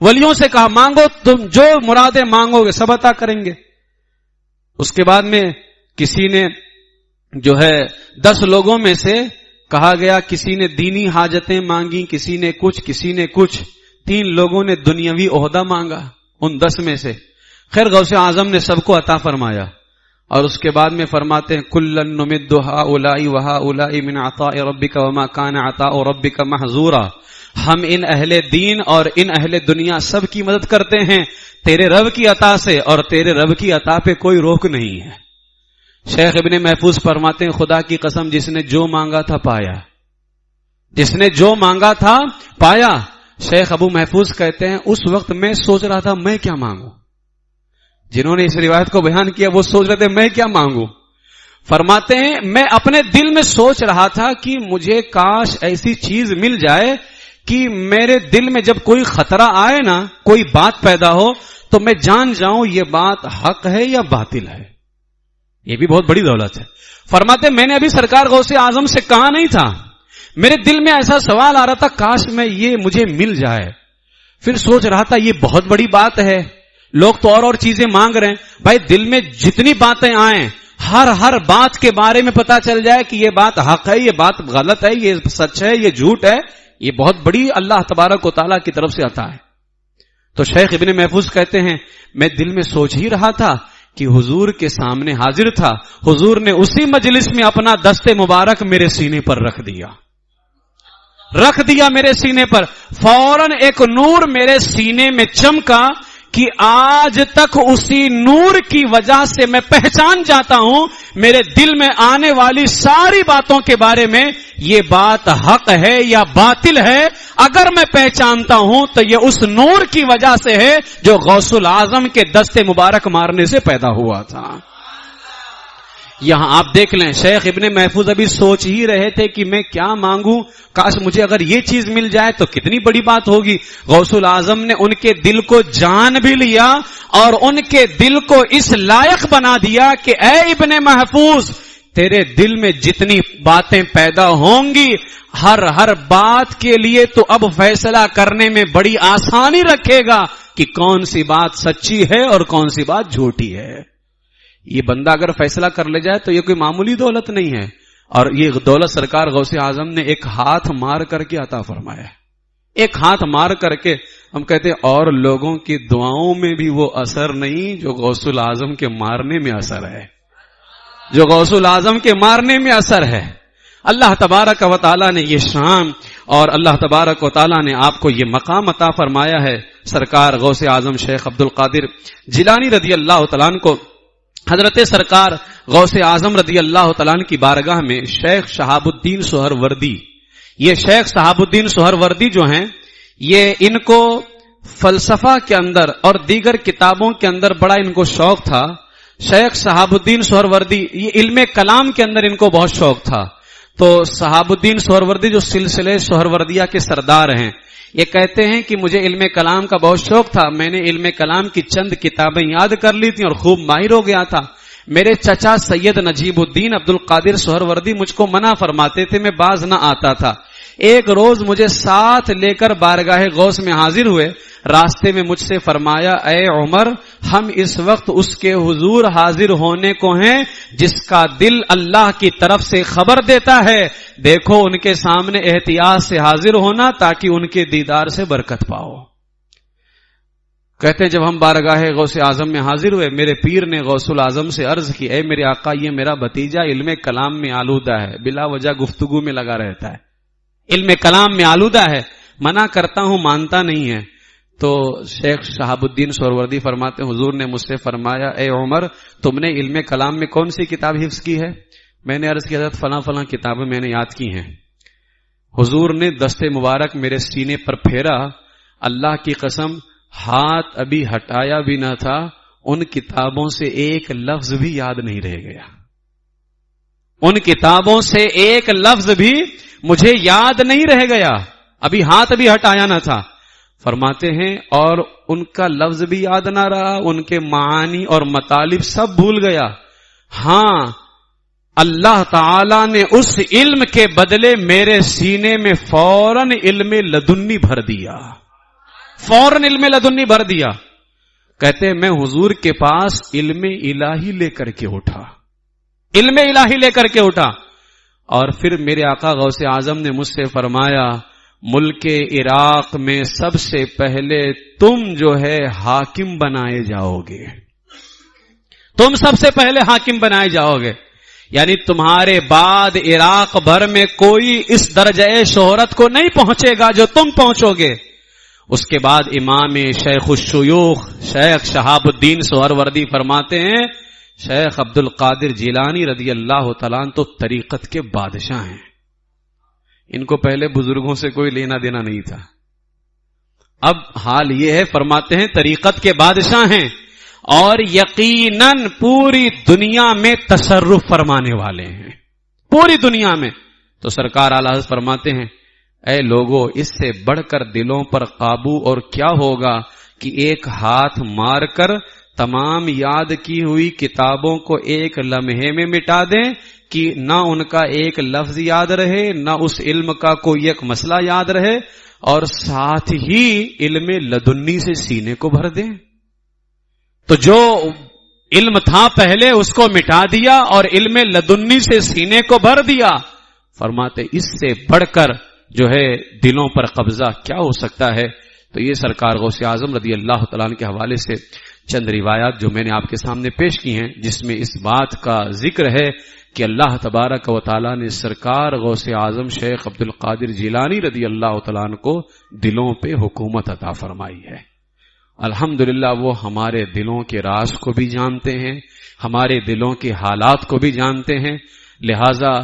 ولیوں سے کہا مانگو, تم جو مرادیں مانگو گے سب عطا کریں گے. اس کے بعد میں کسی نے جو ہے 10 لوگوں میں سے کہا گیا, کسی نے دینی حاجتیں مانگی, کسی نے کچھ 3 لوگوں نے دنیاوی عہدہ مانگا ان 10 میں سے. خیر غوث اعظم نے سب کو عطا فرمایا, اور اس کے بعد میں فرماتے ہیں کُلًّا نُمِدُّ هَؤُلَاءِ وَهَؤُلَاءِ مِنْ عَطَاءِ رَبِّكَ وَمَا كَانَ عَطَاءُ رَبِّكَ مَحْظُورًا. ہم ان اہل دین اور ان اہل دنیا سب کی مدد کرتے ہیں تیرے رب کی عطا سے, اور تیرے رب کی عطا پہ کوئی روک نہیں ہے. شیخ ابن محفوظ فرماتے ہیں خدا کی قسم جس نے جو مانگا تھا پایا, جس نے جو مانگا تھا پایا. شیخ ابو محفوظ کہتے ہیں اس وقت میں سوچ رہا تھا میں کیا مانگوں. جنہوں نے اس روایت کو بیان کیا وہ سوچ رہے تھے میں کیا مانگوں. فرماتے ہیں میں اپنے دل میں سوچ رہا تھا کہ مجھے کاش ایسی چیز مل جائے کہ میرے دل میں جب کوئی خطرہ آئے نا, کوئی بات پیدا ہو, تو میں جان جاؤں یہ بات حق ہے یا باطل ہے. یہ بھی بہت بڑی دولت ہے. فرماتے میں نے ابھی سرکار غوث اعظم سے کہا نہیں تھا, میرے دل میں ایسا سوال آ رہا تھا کاش میں یہ مجھے مل جائے. پھر سوچ رہا تھا یہ بہت بڑی بات ہے, لوگ تو اور چیزیں مانگ رہے ہیں. بھائی دل میں جتنی باتیں آئیں, ہر بات کے بارے میں پتا چل جائے کہ یہ بات حق ہے, یہ بات غلط ہے, یہ سچ ہے, یہ جھوٹ ہے, یہ بہت بڑی اللہ تبارک و تعالیٰ کی طرف سے عطا ہے. تو شیخ ابن محفوظ کہتے ہیں میں دل میں سوچ ہی رہا تھا کہ حضور کے سامنے حاضر تھا, حضور نے اسی مجلس میں اپنا دست مبارک میرے سینے پر رکھ دیا. رکھ دیا میرے سینے پر. فوراً ایک نور میرے سینے میں چمکا کہ آج تک اسی نور کی وجہ سے میں پہچان جاتا ہوں میرے دل میں آنے والی ساری باتوں کے بارے میں یہ بات حق ہے یا باطل ہے. اگر میں پہچانتا ہوں تو یہ اس نور کی وجہ سے ہے جو غوث العظم کے دستے مبارک مارنے سے پیدا ہوا تھا. یہاں آپ دیکھ لیں, شیخ ابن محفوظ ابھی سوچ ہی رہے تھے کہ میں کیا مانگوں, کاش مجھے اگر یہ چیز مل جائے تو کتنی بڑی بات ہوگی. غوث العظم نے ان کے دل کو جان بھی لیا اور ان کے دل کو اس لائق بنا دیا کہ اے ابن محفوظ, تیرے دل میں جتنی باتیں پیدا ہوں گی ہر بات کے لیے تو اب فیصلہ کرنے میں بڑی آسانی رکھے گا کہ کون سی بات سچی ہے اور کون سی بات جھوٹی ہے. یہ بندہ اگر فیصلہ کر لے جائے تو یہ کوئی معمولی دولت نہیں ہے, اور یہ دولت سرکار غوث اعظم نے ایک ہاتھ مار کر کے عطا فرمایا ہے. ایک ہاتھ مار کر کے ہم کہتے ہیں اور لوگوں کی دعاؤں میں بھی وہ اثر نہیں جو غوث العظم کے مارنے میں اثر ہے, جو غوث العظم کے مارنے میں اثر ہے. اللہ تبارک و تعالیٰ نے یہ شان اور اللہ تبارک و تعالیٰ نے آپ کو یہ مقام عطا فرمایا ہے. سرکار غوث اعظم شیخ عبد القادر جیلانی رضی اللہ تعالیٰ عنہ کو حضرت سرکار غوث اعظم رضی اللہ تعالیٰ عنہ کی بارگاہ میں شیخ شہاب الدین سہروردی, یہ شیخ شہاب الدین سہروردی جو ہیں, یہ ان کو فلسفہ کے اندر اور دیگر کتابوں کے اندر بڑا ان کو شوق تھا. شیخ شہاب الدین سہروردی یہ علم کلام کے اندر ان کو بہت شوق تھا. تو شہاب الدین سہروردی جو سلسلے سہروردیہ کے سردار ہیں, یہ کہتے ہیں کہ مجھے علم کلام کا بہت شوق تھا, میں نے علم کلام کی چند کتابیں یاد کر لی تھیں اور خوب ماہر ہو گیا تھا. میرے چچا سید نجیب الدین عبد القادر سہروردی مجھ کو منع فرماتے تھے, میں باز نہ آتا تھا. ایک روز مجھے ساتھ لے کر بارگاہ غوث میں حاضر ہوئے. راستے میں مجھ سے فرمایا, اے عمر, ہم اس وقت اس کے حضور حاضر ہونے کو ہیں جس کا دل اللہ کی طرف سے خبر دیتا ہے. دیکھو ان کے سامنے احتیاط سے حاضر ہونا تاکہ ان کے دیدار سے برکت پاؤ. کہتے ہیں جب ہم بارگاہ غوث اعظم میں حاضر ہوئے, میرے پیر نے غوث العظم سے عرض کی, اے میرے آقا, یہ میرا بھتیجا علم کلام میں آلودہ ہے, بلا وجہ گفتگو میں لگا رہتا ہے, علم کلام میں آلودہ ہے, منع کرتا ہوں مانتا نہیں ہے. تو شیخ شہاب الدین سہروردی فرماتے ہیں, حضور نے مجھ سے فرمایا, اے عمر, تم نے علم کلام میں کون سی کتاب حفظ کی ہے؟ میں نے عرض کی, حضرت فلاں فلاں کتابیں میں نے یاد کی ہیں. حضور نے دستے مبارک میرے سینے پر پھیرا, اللہ کی قسم ہاتھ ابھی ہٹایا بھی نہ تھا, ان کتابوں سے ایک لفظ بھی یاد نہیں رہ گیا. ان کتابوں سے ایک لفظ بھی مجھے یاد نہیں رہ گیا, ابھی ہاتھ بھی ہٹایا نہ تھا. فرماتے ہیں اور ان کا لفظ بھی یاد نہ رہا, ان کے معانی اور مطالب سب بھول گیا. ہاں, اللہ تعالی نے اس علم کے بدلے میرے سینے میں فوراً علم لدنی بھر دیا, فوراً علم لدنی بھر دیا. کہتے ہیں میں حضور کے پاس علم الہی لے کر کے اٹھا, علم الہی لے کر کے اٹھا. اور پھر میرے آقا غوث اعظم نے مجھ سے فرمایا, ملک عراق میں سب سے پہلے تم جو ہے حاکم بنائے جاؤ گے, تم سب سے پہلے حاکم بنائے جاؤ گے. یعنی تمہارے بعد عراق بھر میں کوئی اس درجہ شہرت کو نہیں پہنچے گا جو تم پہنچو گے. اس کے بعد امام شیخ الشیوخ شیخ شہاب الدین سہروردی فرماتے ہیں, شیخ عبد القادر جیلانی رضی اللہ تعالیٰ عنہ تو طریقت کے بادشاہ ہیں, ان کو پہلے بزرگوں سے کوئی لینا دینا نہیں تھا. اب حال یہ ہے, فرماتے ہیں طریقت کے بادشاہ ہیں اور یقیناً پوری دنیا میں تصرف فرمانے والے ہیں, پوری دنیا میں. تو سرکار اعلی حضرت فرماتے ہیں, اے لوگو, اس سے بڑھ کر دلوں پر قابو اور کیا ہوگا کہ ایک ہاتھ مار کر تمام یاد کی ہوئی کتابوں کو ایک لمحے میں مٹا دیں کہ نہ ان کا ایک لفظ یاد رہے, نہ اس علم کا کوئی ایک مسئلہ یاد رہے, اور ساتھ ہی علم لدنی سے سینے کو بھر دیں. تو جو علم تھا پہلے اس کو مٹا دیا اور علم لدنی سے سینے کو بھر دیا. فرماتے اس سے بڑھ کر جو ہے دلوں پر قبضہ کیا ہو سکتا ہے. تو یہ سرکار غوث اعظم رضی اللہ تعالیٰ عنہ کے حوالے سے چند روایات جو میں نے آپ کے سامنے پیش کی ہیں جس میں اس بات کا ذکر ہے کہ اللہ تبارک و تعالی نے سرکار غوث اعظم شیخ عبد القادر جیلانی رضی اللہ تعالیٰ عنہ کو دلوں پہ حکومت عطا فرمائی ہے۔ الحمدللہ وہ ہمارے دلوں کے راز کو بھی جانتے ہیں، ہمارے دلوں کے حالات کو بھی جانتے ہیں، لہذا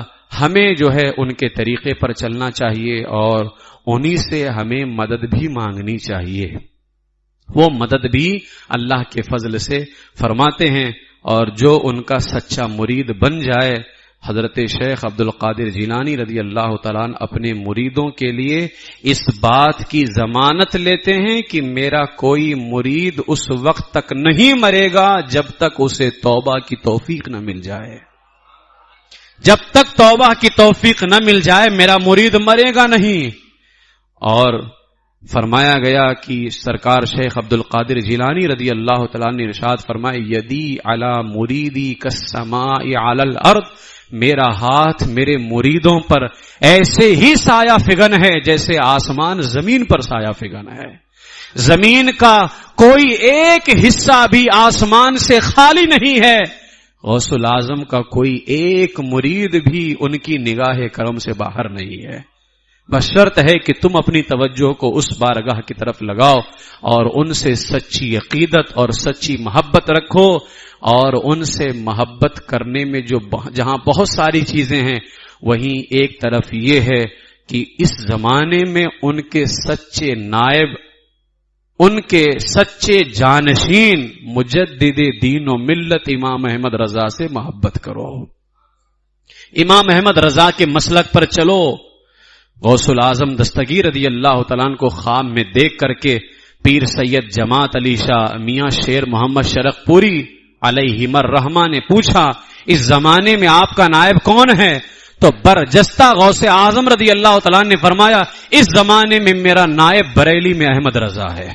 ہمیں جو ہے ان کے طریقے پر چلنا چاہیے اور انہی سے ہمیں مدد بھی مانگنی چاہیے۔ وہ مدد بھی اللہ کے فضل سے فرماتے ہیں، اور جو ان کا سچا مرید بن جائے، حضرت شیخ عبد القادر جیلانی رضی اللہ تعالیٰ عنہ اپنے مریدوں کے لیے اس بات کی ضمانت لیتے ہیں کہ میرا کوئی مرید اس وقت تک نہیں مرے گا جب تک اسے توبہ کی توفیق نہ مل جائے۔ جب تک توبہ کی توفیق نہ مل جائے میرا مرید مرے گا نہیں۔ اور فرمایا گیا کہ سرکار شیخ عبد القادر جیلانی رضی اللہ تعالیٰ نے ارشاد فرمائے یدی علی مریدی کالسماء علی الارض، میرا ہاتھ میرے مریدوں پر ایسے ہی سایہ فگن ہے جیسے آسمان زمین پر سایہ فگن ہے۔ زمین کا کوئی ایک حصہ بھی آسمان سے خالی نہیں ہے، غوث الاعظم کا کوئی ایک مرید بھی ان کی نگاہ کرم سے باہر نہیں ہے۔ بس شرط ہے کہ تم اپنی توجہ کو اس بارگاہ کی طرف لگاؤ اور ان سے سچی عقیدت اور سچی محبت رکھو، اور ان سے محبت کرنے میں جہاں بہت ساری چیزیں ہیں وہیں ایک طرف یہ ہے کہ اس زمانے میں ان کے سچے نائب، ان کے سچے جانشین مجدد دین و ملت امام احمد رضا سے محبت کرو، امام احمد رضا کے مسلک پر چلو۔ غوث الاعظم دستگیر رضی اللہ تعالیٰ عنہ کو خواب میں دیکھ کر کے پیر سید جماعت علی شاہ میاں شیر محمد شرق پوری علیہم الرحمہ نے پوچھا اس زمانے میں آپ کا نائب کون ہے؟ تو برجستہ غوث اعظم رضی اللہ تعالیٰ نے فرمایا اس زمانے میں میرا نائب بریلی میں احمد رضا ہے،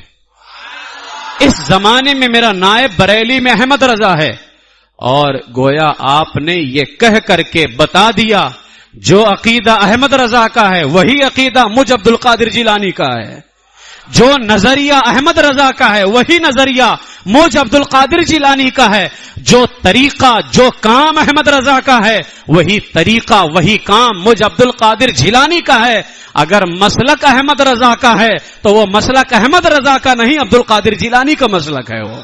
اس زمانے میں میرا نائب بریلی میں احمد رضا ہے۔ اور گویا آپ نے یہ کہہ کر کے بتا دیا جو عقیدہ احمد رضا کا ہے وہی عقیدہ مجھ عبد القادر جیلانی کا ہے، جو نظریہ احمد رضا کا ہے وہی نظریہ مجھ عبد القادر جیلانی کا ہے، جو طریقہ جو کام احمد رضا کا ہے وہی طریقہ وہی کام مجھ عبد القادر جیلانی کا ہے۔ اگر مسلک احمد رضا کا ہے تو وہ مسلک احمد رضا کا نہیں عبد القادر جیلانی کا مسلک ہے وہ،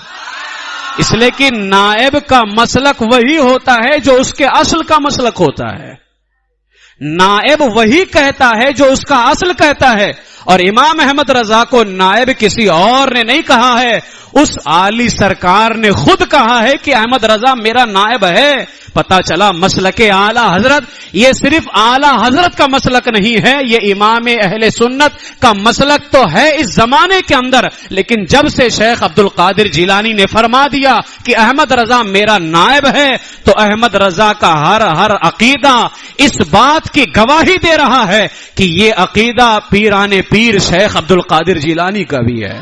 اس لیے کہ نائب کا مسلک وہی ہوتا ہے جو اس کے اصل کا مسلک ہوتا ہے، نائب وہی کہتا ہے جو اس کا اصل کہتا ہے، اور امام احمد رضا کو نائب کسی اور نے نہیں کہا ہے، اس عالی سرکار نے خود کہا ہے کہ احمد رضا میرا نائب ہے۔ پتا چلا مسلک اعلی حضرت یہ صرف اعلی حضرت کا مسلک نہیں ہے، یہ امام اہل سنت کا مسلک تو ہے اس زمانے کے اندر، لیکن جب سے شیخ عبد القادر جیلانی نے فرما دیا کہ احمد رضا میرا نائب ہے تو احمد رضا کا ہر عقیدہ اس بات کی گواہی دے رہا ہے کہ یہ عقیدہ پیران پیر شیخ عبد القادر جیلانی کا بھی ہے،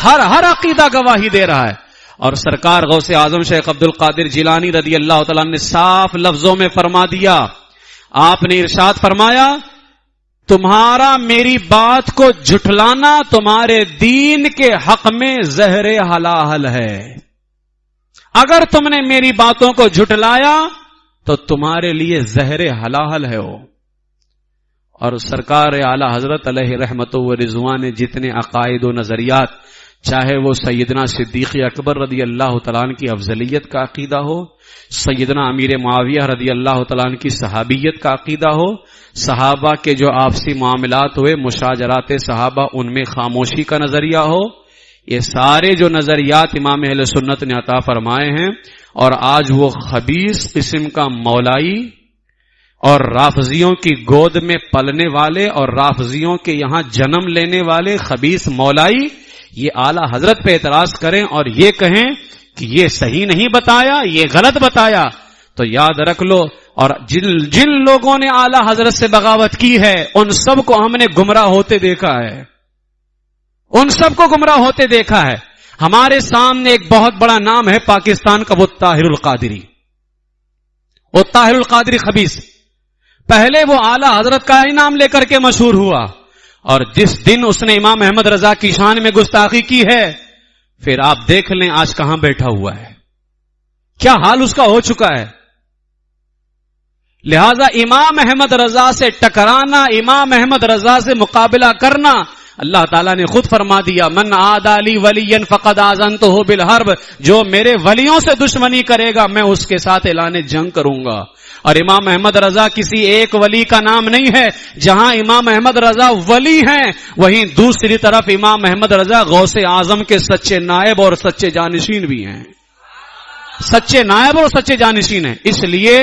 ہر عقیدہ گواہی دے رہا ہے۔ اور سرکار غوث اعظم شیخ عبد القادر جیلانی رضی اللہ تعالیٰ نے صاف لفظوں میں فرما دیا، آپ نے ارشاد فرمایا تمہارا میری بات کو جھٹلانا تمہارے دین کے حق میں زہر حلاحل ہے، اگر تم نے میری باتوں کو جھٹلایا تو تمہارے لیے زہر حلاحل ہے وہ۔ اور سرکار اعلی حضرت علیہ رحمت و رضوان نے جتنے عقائد و نظریات، چاہے وہ سیدنا صدیق اکبر رضی اللہ تعالیٰ عنہ کی افضلیت کا عقیدہ ہو، سیدنا امیر معاویہ رضی اللہ تعالیٰ عنہ کی صحابیت کا عقیدہ ہو، صحابہ کے جو آپسی معاملات ہوئے مشاجرات صحابہ ان میں خاموشی کا نظریہ ہو، یہ سارے جو نظریات امام اہل سنت نے عطا فرمائے ہیں، اور آج وہ خبیث قسم کا مولائی اور رافضیوں کی گود میں پلنے والے اور رافضیوں کے یہاں جنم لینے والے خبیث مولائی یہ اعلی حضرت پہ اعتراض کریں اور یہ کہیں کہ یہ صحیح نہیں بتایا، یہ غلط بتایا، تو یاد رکھ لو، اور جن لوگوں نے اعلی حضرت سے بغاوت کی ہے ان سب کو ہم نے گمراہ ہوتے دیکھا ہے، ان سب کو گمراہ ہوتے دیکھا ہے۔ ہمارے سامنے ایک بہت بڑا نام ہے پاکستان کا، وہ طاہر القادری، وہ طاہر القادری خبیث، پہلے وہ اعلی حضرت کا ہی نام لے کر کے مشہور ہوا، اور جس دن اس نے امام احمد رضا کی شان میں گستاخی کی ہے پھر آپ دیکھ لیں آج کہاں بیٹھا ہوا ہے، کیا حال اس کا ہو چکا ہے. لہذا امام احمد رضا سے ٹکرانا، امام احمد رضا سے مقابلہ کرنا، اللہ تعالیٰ نے خود فرما دیا من عادی لی ولی فقد آذنتہ بالحرب، جو میرے ولیوں سے دشمنی کرے گا میں اس کے ساتھ اعلان جنگ کروں گا. اور امام احمد رضا کسی ایک ولی کا نام نہیں ہے، جہاں امام احمد رضا ولی ہیں وہیں دوسری طرف امام احمد رضا غوث اعظم کے سچے نائب اور سچے جانشین بھی ہیں، سچے نائب اور سچے جانشین ہیں. اس لیے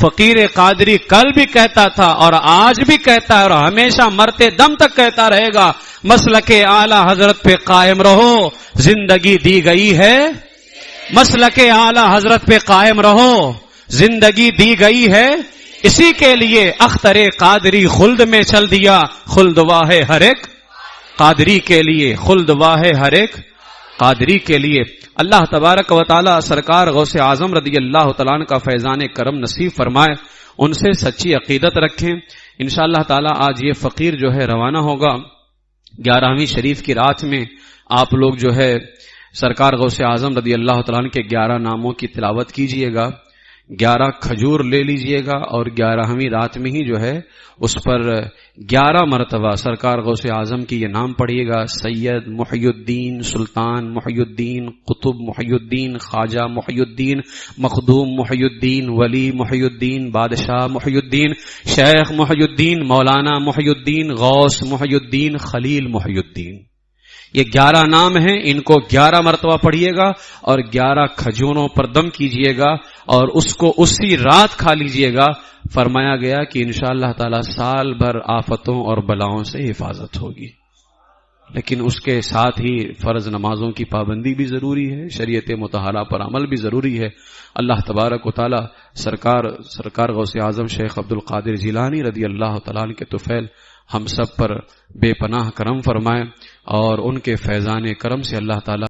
فقیر قادری کل بھی کہتا تھا اور آج بھی کہتا ہے اور ہمیشہ مرتے دم تک کہتا رہے گا، مسلک اعلی حضرت پہ قائم رہو، زندگی دی گئی ہے. مسلک اعلی حضرت پہ قائم رہو، زندگی دی گئی ہے. اسی کے لیے اختر قادری خلد میں چل دیا، خلد واہ ہر ایک قادری کے لیے، خلد واہ ہر ایک قادری کے لیے. اللہ تبارک و تعالی سرکار غوث اعظم رضی اللہ تعالیٰ عنہ کا فیضان کرم نصیب فرمائے، ان سے سچی عقیدت رکھیں. انشاءاللہ تعالی آج یہ فقیر جو ہے روانہ ہوگا. 11ویں شریف کی رات میں آپ لوگ جو ہے سرکار غوث اعظم رضی اللہ تعالیٰ عنہ کے 11 ناموں کی تلاوت کیجئے گا، 11 کھجور لے لیجئے گا اور 11ویں رات میں ہی جو ہے اس پر 11 مرتبہ سرکار غوث اعظم کی یہ نام پڑھیے گا، سید محی الدین، سلطان محی الدین، قطب محی الدین، خواجہ محی الدین، مخدوم محی الدین، ولی محی الدین، بادشاہ محی الدین، شیخ محی الدین، مولانا محی الدین، غوث محی الدین، خلیل محی الدین. یہ 11 نام ہیں، ان کو 11 مرتبہ پڑھیے گا اور 11 کھجوروں پر دم کیجئے گا اور اس کو اسی رات کھا لیجئے گا. فرمایا گیا کہ انشاءاللہ تعالی سال بھر آفتوں اور بلاؤں سے حفاظت ہوگی. لیکن اس کے ساتھ ہی فرض نمازوں کی پابندی بھی ضروری ہے، شریعت مطہرہ پر عمل بھی ضروری ہے. اللہ تبارک و تعالی سرکار غوث اعظم شیخ عبد القادر جیلانی رضی اللہ تعالیٰ عنہ کے طفیل ہم سب پر بے پناہ کرم فرمائے اور ان کے فیضان کرم سے اللہ تعالیٰ